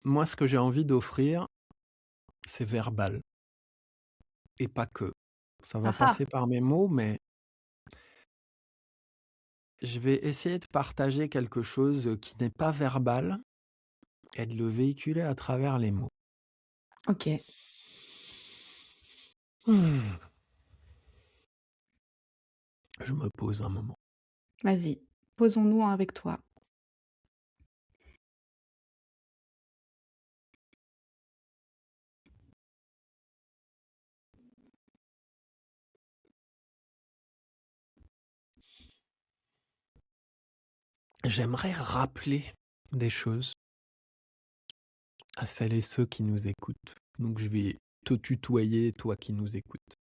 moi, ce que j'ai envie d'offrir, c'est verbal et pas que. Ça va Ah ah. passer par mes mots, mais je vais essayer de partager quelque chose, qui n'est pas verbal et de le véhiculer à travers les mots. Ok, Mmh. Je me pose un moment. vas-y. Posons-nous avec toi. J'aimerais rappeler des choses à celles et ceux qui nous écoutent. Donc je vais te tutoyer, toi qui nous écoutes.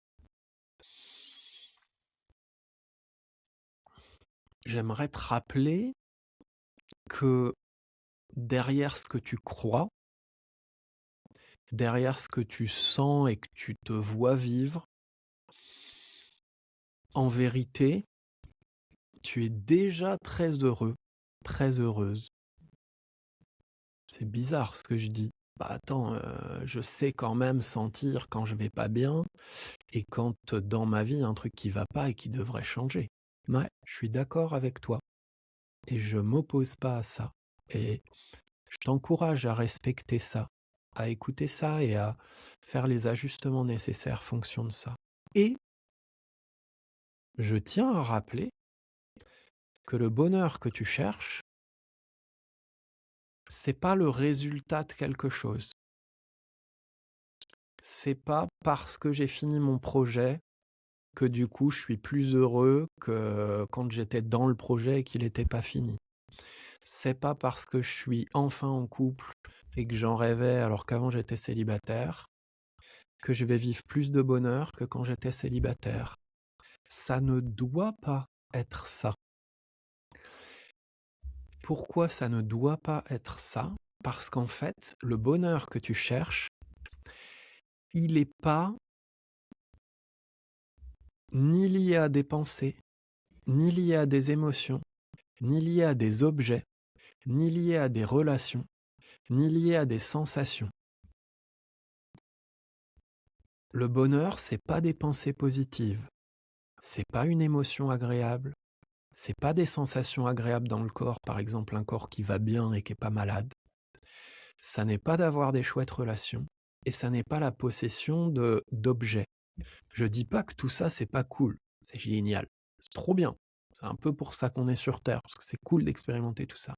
J'aimerais te rappeler que derrière ce que tu crois, derrière ce que tu sens et que tu te vois vivre, en vérité, tu es déjà très heureux, très heureuse. C'est bizarre ce que je dis. Bah attends, je sais quand même sentir quand je vais pas bien et quand dans ma vie, il y a un truc qui va pas et qui devrait changer. Ouais, je suis d'accord avec toi et je m'oppose pas à ça. Et je t'encourage à respecter ça, à écouter ça et à faire les ajustements nécessaires en fonction de ça. Et je tiens à rappeler que le bonheur que tu cherches, c'est pas le résultat de quelque chose. C'est pas parce que j'ai fini mon projet que du coup je suis plus heureux que quand j'étais dans le projet et qu'il n'était pas fini. C'est pas parce que je suis enfin en couple et que j'en rêvais alors qu'avant j'étais célibataire que je vais vivre plus de bonheur que quand j'étais célibataire. Ça ne doit pas être ça. Pourquoi ça ne doit pas être ça? Parce qu'en fait, le bonheur que tu cherches, il n'est pas ni lié à des pensées, ni lié à des émotions, ni lié à des objets, ni lié à des relations, ni lié à des sensations. Le bonheur, c'est pas des pensées positives, c'est pas une émotion agréable, c'est pas des sensations agréables dans le corps, par exemple un corps qui va bien et qui est pas malade. Ça n'est pas d'avoir des chouettes relations et ça n'est pas la possession d'objets. Je dis pas que tout ça c'est pas cool, c'est génial, c'est trop bien. C'est un peu pour ça qu'on est sur Terre, parce que c'est cool d'expérimenter tout ça.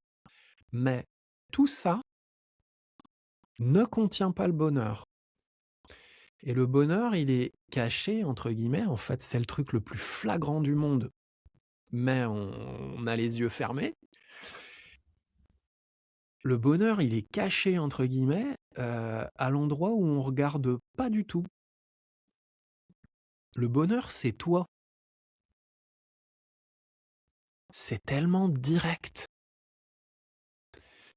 Mais tout ça ne contient pas le bonheur. Et le bonheur, il est caché, entre guillemets, en fait, c'est le truc le plus flagrant du monde. Mais on a les yeux fermés. Le bonheur, il est caché, entre guillemets, à l'endroit où on regarde pas du tout. Le bonheur, c'est toi. C'est tellement direct.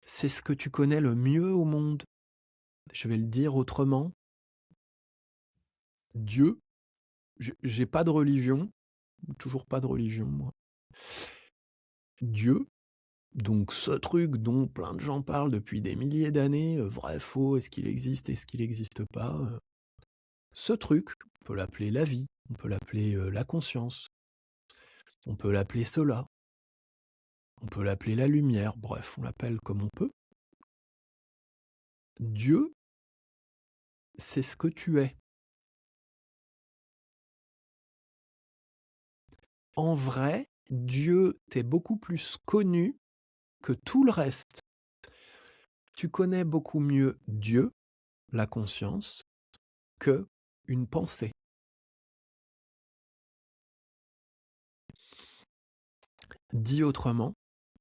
C'est ce que tu connais le mieux au monde. Je vais le dire autrement. Dieu, j'ai pas de religion, toujours pas de religion, moi. Dieu, donc ce truc dont plein de gens parlent depuis des milliers d'années, vrai, faux, est-ce qu'il n'existe pas ce truc, on peut l'appeler la vie, on peut l'appeler la conscience, on peut l'appeler cela, on peut l'appeler la lumière, bref, on l'appelle comme on peut. Dieu, c'est ce que tu es. En vrai, Dieu t'est beaucoup plus connu que tout le reste. Tu connais beaucoup mieux Dieu, la conscience, que une pensée. Dit autrement,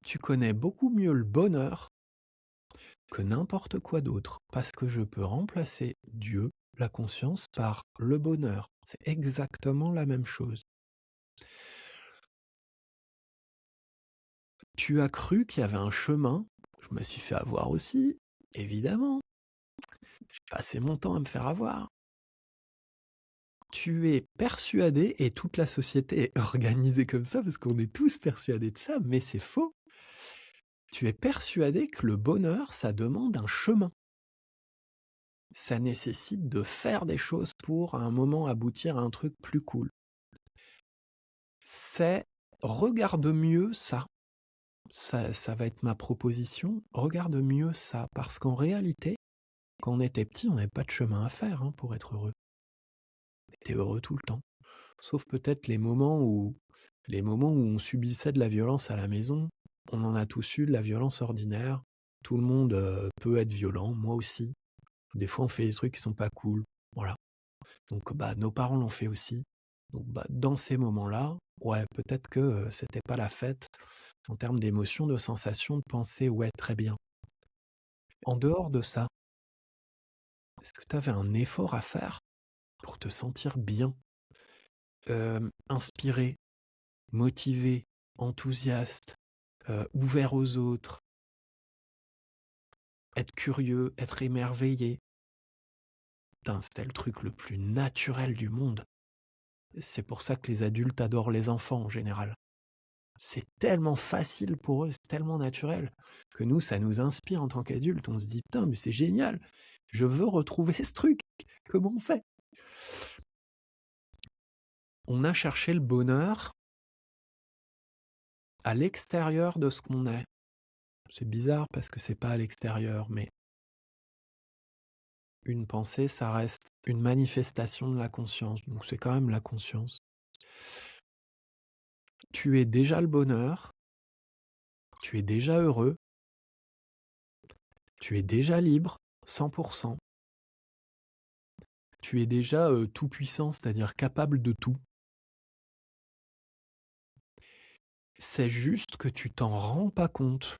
tu connais beaucoup mieux le bonheur que n'importe quoi d'autre, parce que je peux remplacer Dieu, la conscience, par le bonheur. C'est exactement la même chose. Tu as cru qu'il y avait un chemin, je me suis fait avoir aussi, évidemment. J'ai passé mon temps à me faire avoir. Tu es persuadé, et toute la société est organisée comme ça, parce qu'on est tous persuadés de ça, mais c'est faux. Tu es persuadé que le bonheur, ça demande un chemin. Ça nécessite de faire des choses pour, à un moment, aboutir à un truc plus cool. C'est regarde mieux ça. Ça va être ma proposition. Regarde mieux ça, parce qu'en réalité, quand on était petit, on n'avait pas de chemin à faire pour être heureux. On était heureux tout le temps. Sauf peut-être les moments où on subissait de la violence à la maison. On en a tous eu de la violence ordinaire. Tout le monde peut être violent, moi aussi. Des fois, on fait des trucs qui sont pas cool. Voilà. Donc, nos parents l'ont fait aussi. Donc, dans ces moments-là, ouais, peut-être que c'était pas la fête en termes d'émotions, de sensations, de pensées, ouais, très bien. En dehors de ça, est-ce que tu avais un effort à faire pour te sentir bien, inspiré, motivé, enthousiaste, ouvert aux autres, être curieux, être émerveillé? putain, c'était le truc le plus naturel du monde. C'est pour ça que les adultes adorent les enfants en général. C'est tellement facile pour eux, c'est tellement naturel, que nous, ça nous inspire en tant qu'adultes. On se dit, putain, mais c'est génial, je veux retrouver ce truc. Comment on fait? On a cherché le bonheur à l'extérieur de ce qu'on est. C'est bizarre parce que c'est pas à l'extérieur, mais une pensée, ça reste une manifestation de la conscience, donc c'est quand même la conscience. Tu es déjà le bonheur, tu es déjà heureux, tu es déjà libre, 100%. Tu es déjà tout puissant, c'est-à-dire capable de tout. C'est juste que tu t'en rends pas compte.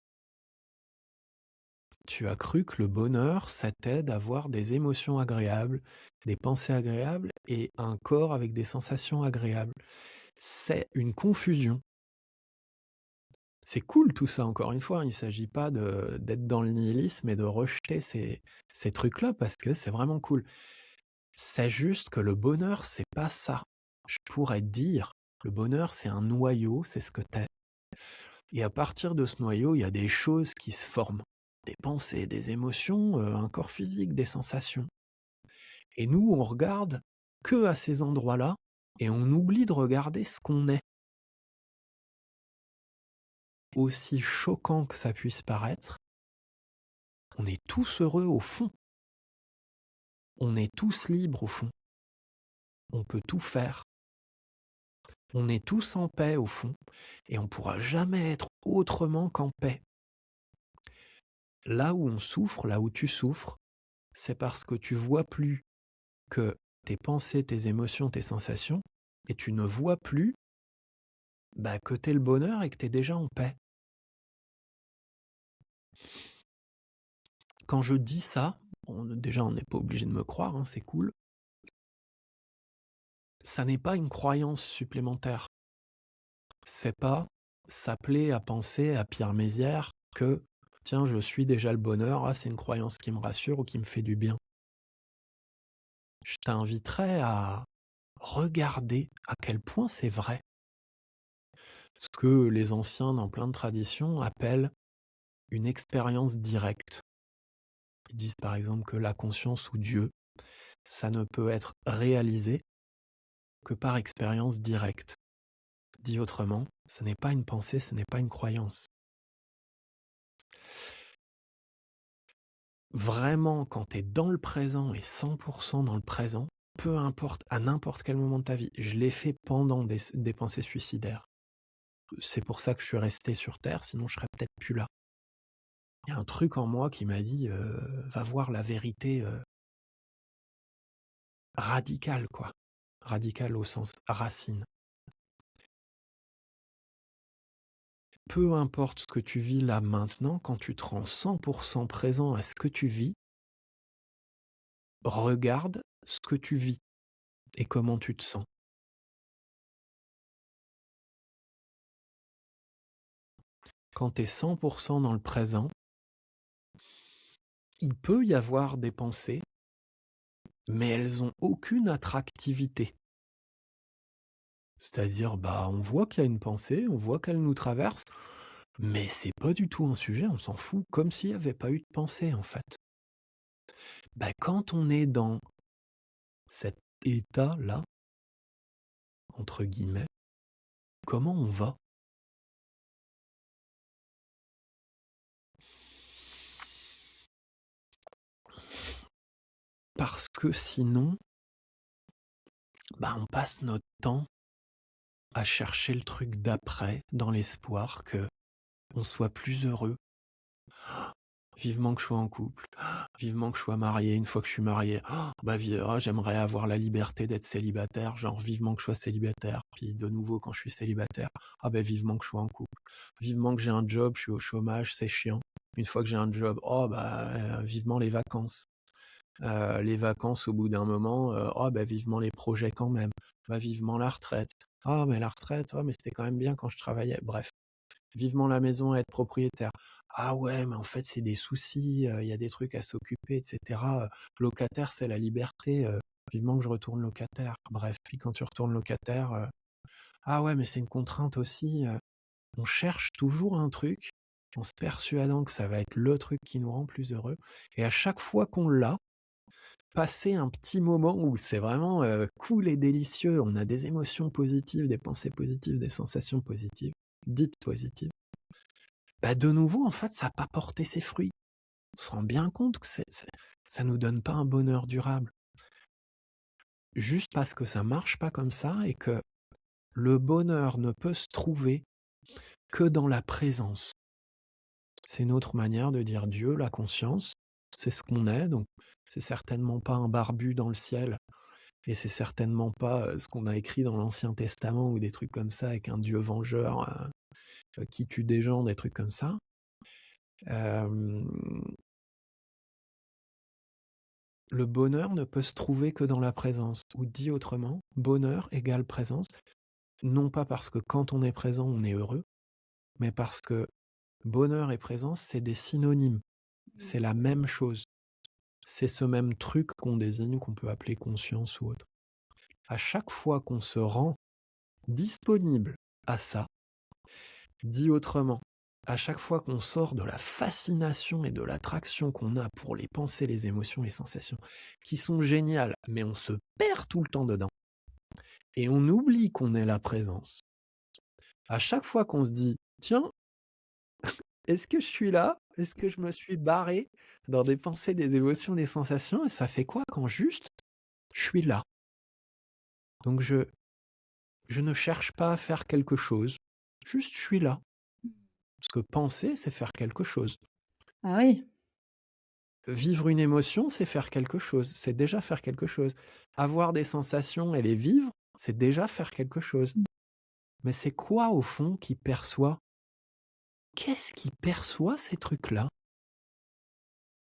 Tu as cru que le bonheur, ça t'aide à avoir des émotions agréables, des pensées agréables et un corps avec des sensations agréables. C'est une confusion. C'est cool tout ça, encore une fois. Il ne s'agit pas d'être dans le nihilisme et de rejeter ces trucs-là parce que c'est vraiment cool. C'est juste que le bonheur, c'est pas ça. Je pourrais te dire, le bonheur, c'est un noyau, c'est ce que t'es. Et à partir de ce noyau, il y a des choses qui se forment. Des pensées, des émotions, un corps physique, des sensations. Et nous, on regarde que à ces endroits-là et on oublie de regarder ce qu'on est. Aussi choquant que ça puisse paraître, on est tous heureux au fond. On est tous libres au fond. On peut tout faire. On est tous en paix au fond et on ne pourra jamais être autrement qu'en paix. Là où on souffre, là où tu souffres, c'est parce que tu vois plus que tes pensées, tes émotions, tes sensations, et tu ne vois plus que tu es le bonheur et que tu es déjà en paix. Quand je dis ça, déjà on n'est pas obligé de me croire, hein, c'est cool. Ça n'est pas une croyance supplémentaire. C'est pas s'appeler à penser à Pierre Mézières que tiens, je suis déjà le bonheur, c'est une croyance qui me rassure ou qui me fait du bien. Je t'inviterais à regarder à quel point c'est vrai. Ce que les anciens dans plein de traditions appellent une expérience directe. Ils disent par exemple que la conscience ou Dieu, ça ne peut être réalisé que par expérience directe. Dit autrement, ce n'est pas une pensée, ce n'est pas une croyance. Vraiment, quand tu es dans le présent et 100% dans le présent, peu importe, à n'importe quel moment de ta vie, je l'ai fait pendant des pensées suicidaires. C'est pour ça que je suis resté sur Terre, sinon je serais peut-être plus là. Il y a un truc en moi qui m'a dit va voir la vérité radicale, quoi. Radicale au sens racine. Peu importe ce que tu vis là maintenant, quand tu te rends 100% présent à ce que tu vis, regarde ce que tu vis et comment tu te sens. Quand tu es 100% dans le présent, il peut y avoir des pensées, mais elles n'ont aucune attractivité. C'est-à-dire, on voit qu'il y a une pensée, on voit qu'elle nous traverse, mais c'est pas du tout un sujet, on s'en fout, comme s'il n'y avait pas eu de pensée en fait. Quand on est dans cet état-là, entre guillemets, comment on va? Parce que sinon, on passe notre temps à chercher le truc d'après, dans l'espoir que on soit plus heureux. Vivement que je sois en couple, vivement que je sois marié. Une fois que je suis marié, j'aimerais avoir la liberté d'être célibataire, genre vivement que je sois célibataire. Puis de nouveau, quand je suis célibataire, vivement que je sois en couple. Vivement que j'ai un job, je suis au chômage, c'est chiant. Une fois que j'ai un job, vivement les vacances. Les vacances au bout d'un moment, vivement les projets quand même. Vivement la retraite. Mais la retraite, mais c'était quand même bien quand je travaillais. Bref, vivement la maison, être propriétaire. Ah ouais, mais en fait, c'est des soucis, il y a des trucs à s'occuper, et cetera. Locataire, c'est la liberté, vivement que je retourne locataire. Bref, puis quand tu retournes locataire, ah ouais, mais c'est une contrainte aussi. On cherche toujours un truc en se persuadant que ça va être le truc qui nous rend plus heureux. Et à chaque fois qu'on l'a, passer un petit moment où c'est vraiment cool et délicieux, on a des émotions positives, des pensées positives, des sensations positives, dites positives, bah de nouveau, en fait, ça n'a pas porté ses fruits. On se rend bien compte que ça nous donne pas un bonheur durable. Juste parce que ça marche pas comme ça et que le bonheur ne peut se trouver que dans la présence. C'est une autre manière de dire Dieu, la conscience, c'est ce qu'on est, donc c'est certainement pas un barbu dans le ciel, et c'est certainement pas ce qu'on a écrit dans l'Ancien Testament ou des trucs comme ça avec un Dieu vengeur qui tue des gens, des trucs comme ça. Euh, le bonheur ne peut se trouver que dans la présence, ou dit autrement, bonheur égale présence, non pas parce que quand on est présent, on est heureux, mais parce que bonheur et présence, c'est des synonymes, c'est la même chose. C'est ce même truc qu'on désigne, qu'on peut appeler conscience ou autre. À chaque fois qu'on se rend disponible à ça, dit autrement, à chaque fois qu'on sort de la fascination et de l'attraction qu'on a pour les pensées, les émotions, les sensations, qui sont géniales, mais on se perd tout le temps dedans, et on oublie qu'on est la présence. À chaque fois qu'on se dit, tiens, est-ce que je suis là? Est-ce que je me suis barré dans des pensées, des émotions, des sensations? Et ça fait quoi quand juste je suis là? Donc je ne cherche pas à faire quelque chose, juste je suis là. Parce que penser, c'est faire quelque chose. Ah oui. Vivre une émotion, c'est faire quelque chose, c'est déjà faire quelque chose. Avoir des sensations et les vivre, c'est déjà faire quelque chose. Mais c'est quoi au fond qui perçoit? Qu'est-ce qui perçoit ces trucs-là?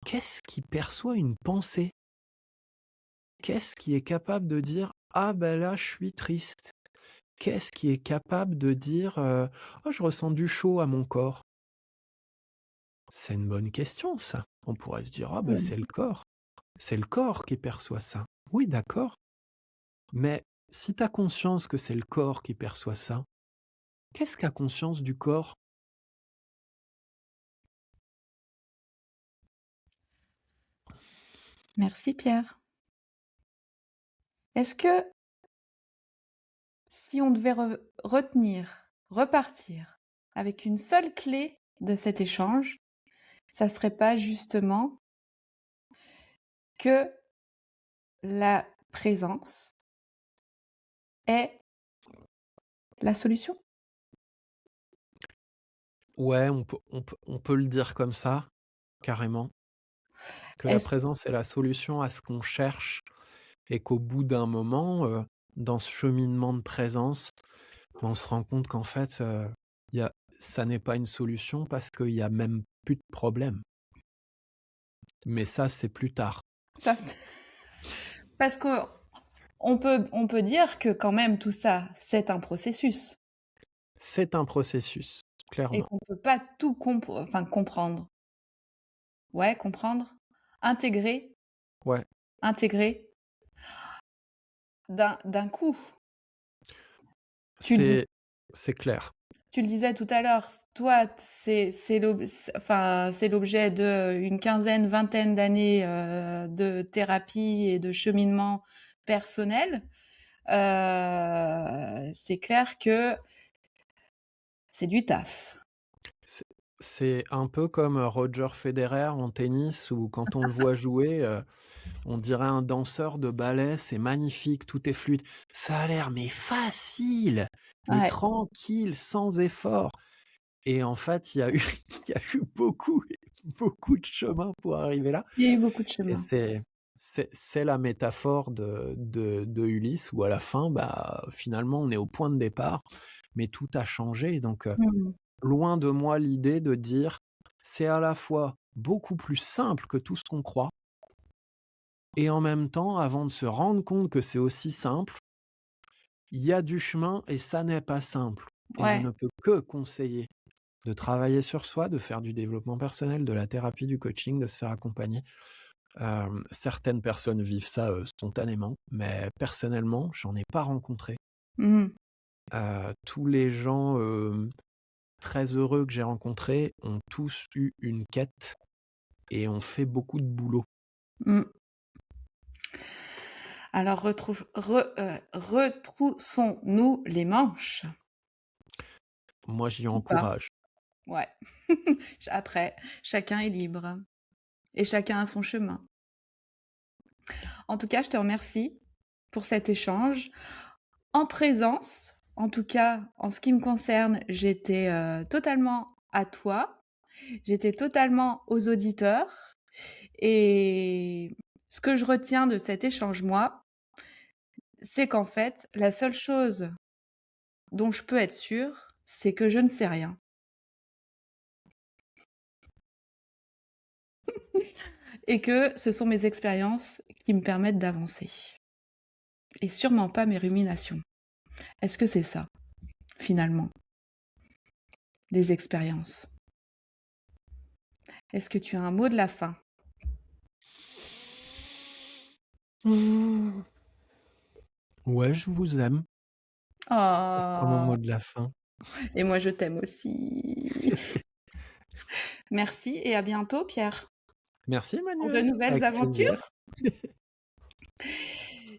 Qu'est-ce qui perçoit une pensée? Qu'est-ce qui est capable de dire ah ben là je suis triste? Qu'est-ce qui est capable de dire oh je ressens du chaud à mon corps? C'est une bonne question, ça. On pourrait se dire, ah ben c'est le corps. C'est le corps qui perçoit ça. Oui, d'accord. Mais si tu as conscience que c'est le corps qui perçoit ça, qu'est-ce qu'a conscience du corps? Merci Pierre. Est-ce que si on devait repartir avec une seule clé de cet échange, ça serait pas justement que la présence est la solution? Ouais, on peut le dire comme ça, carrément. Que la Est-ce présence est la solution à ce qu'on cherche et qu'au bout d'un moment, dans ce cheminement de présence, on se rend compte qu'en fait, ça n'est pas une solution parce qu'il n'y a même plus de problème. Mais ça, c'est plus tard. ça parce que on peut dire que quand même tout ça, c'est un processus C'est un processus, et clairement. qu'on peut pas tout comprendre. Ouais, comprendre, intégrer, Ouais, intégrer d'un coup. Tu le dis c'est clair. Tu le disais tout à l'heure, toi, enfin, c'est l'objet d'une quinzaine, vingtaine d'années de thérapie et de cheminement personnel. C'est clair que c'est du taf. C'est c'est un peu comme Roger Federer en tennis où quand on le voit jouer, on dirait un danseur de ballet, c'est magnifique, tout est fluide. Ça a l'air mais facile, mais Ouais, tranquille, sans effort. Et en fait, il y a eu il y a eu beaucoup, beaucoup de chemin pour arriver là. il y a eu beaucoup de Et chemin. c'est la métaphore de Ulysse où à la fin, bah, finalement, on est au point de départ, mais tout a changé. Donc, Mmh. loin de moi l'idée de dire: «C'est à la fois beaucoup plus simple que tout ce qu'on croit et en même temps, avant de se rendre compte que c'est aussi simple, il y a du chemin et ça n'est pas simple» et je Ouais, ne peux que conseiller de travailler sur soi, de faire du développement personnel, de la thérapie, du coaching, de se faire accompagner. Certaines personnes vivent ça, spontanément, mais personnellement, j'en ai pas rencontré. Mmh. Tous les gens, très heureux que j'ai rencontrés ont tous eu une quête et ont fait beaucoup de boulot. Mmh. Alors retroussons-nous les manches. Moi, j'y Ou pas. encourage. Ouais. Après, chacun est libre et chacun a son chemin. En tout cas, je te remercie pour cet échange. En présence, en tout cas, en ce qui me concerne, j'étais totalement à toi, j'étais totalement aux auditeurs. Et ce que je retiens de cet échange, moi, c'est qu'en fait, la seule chose dont je peux être sûre, c'est que je ne sais rien. Et que ce sont mes expériences qui me permettent d'avancer. Et sûrement pas mes ruminations. Est-ce que c'est ça, finalement, les expériences? Est-ce que tu as un mot de la fin? Mmh. Ouais, je vous aime. Ce sera mon Oh, mot de la fin. et moi je t'aime aussi. Merci et à bientôt, Pierre, Merci pour de Emmanuel, nouvelles avec plaisir. aventures.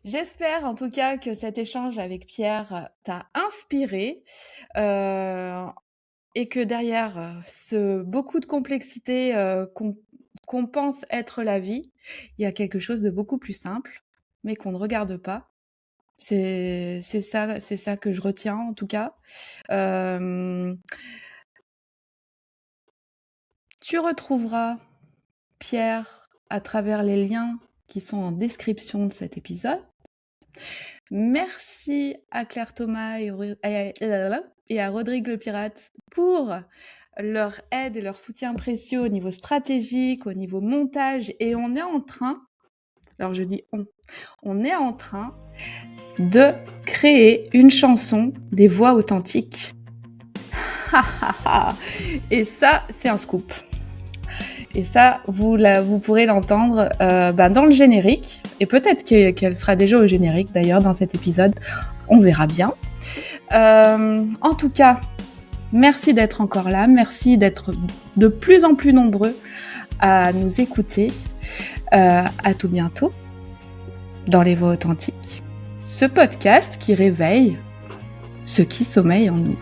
J'espère en tout cas que cet échange avec Pierre t'a inspiré et que derrière beaucoup de complexité qu'on pense être la vie, il y a quelque chose de beaucoup plus simple, mais qu'on ne regarde pas. C'est ça que je retiens en tout cas. Tu retrouveras Pierre à travers les liens qui sont en description de cet épisode. Merci à Claire Thomas et à Rodrigue le Pirate pour leur aide et leur soutien précieux au niveau stratégique, au niveau montage. Et on est en train, alors je dis on est en train de créer une chanson des voix authentiques. Et ça, c'est un scoop. Et ça, vous pourrez l'entendre dans le générique. Et peut-être qu'elle sera déjà au générique, d'ailleurs, dans cet épisode. On verra bien. En tout cas, merci d'être encore là. Merci d'être de plus en plus nombreux à nous écouter. À tout bientôt dans Les Voix Authentiques. Ce podcast qui réveille ce qui sommeille en nous.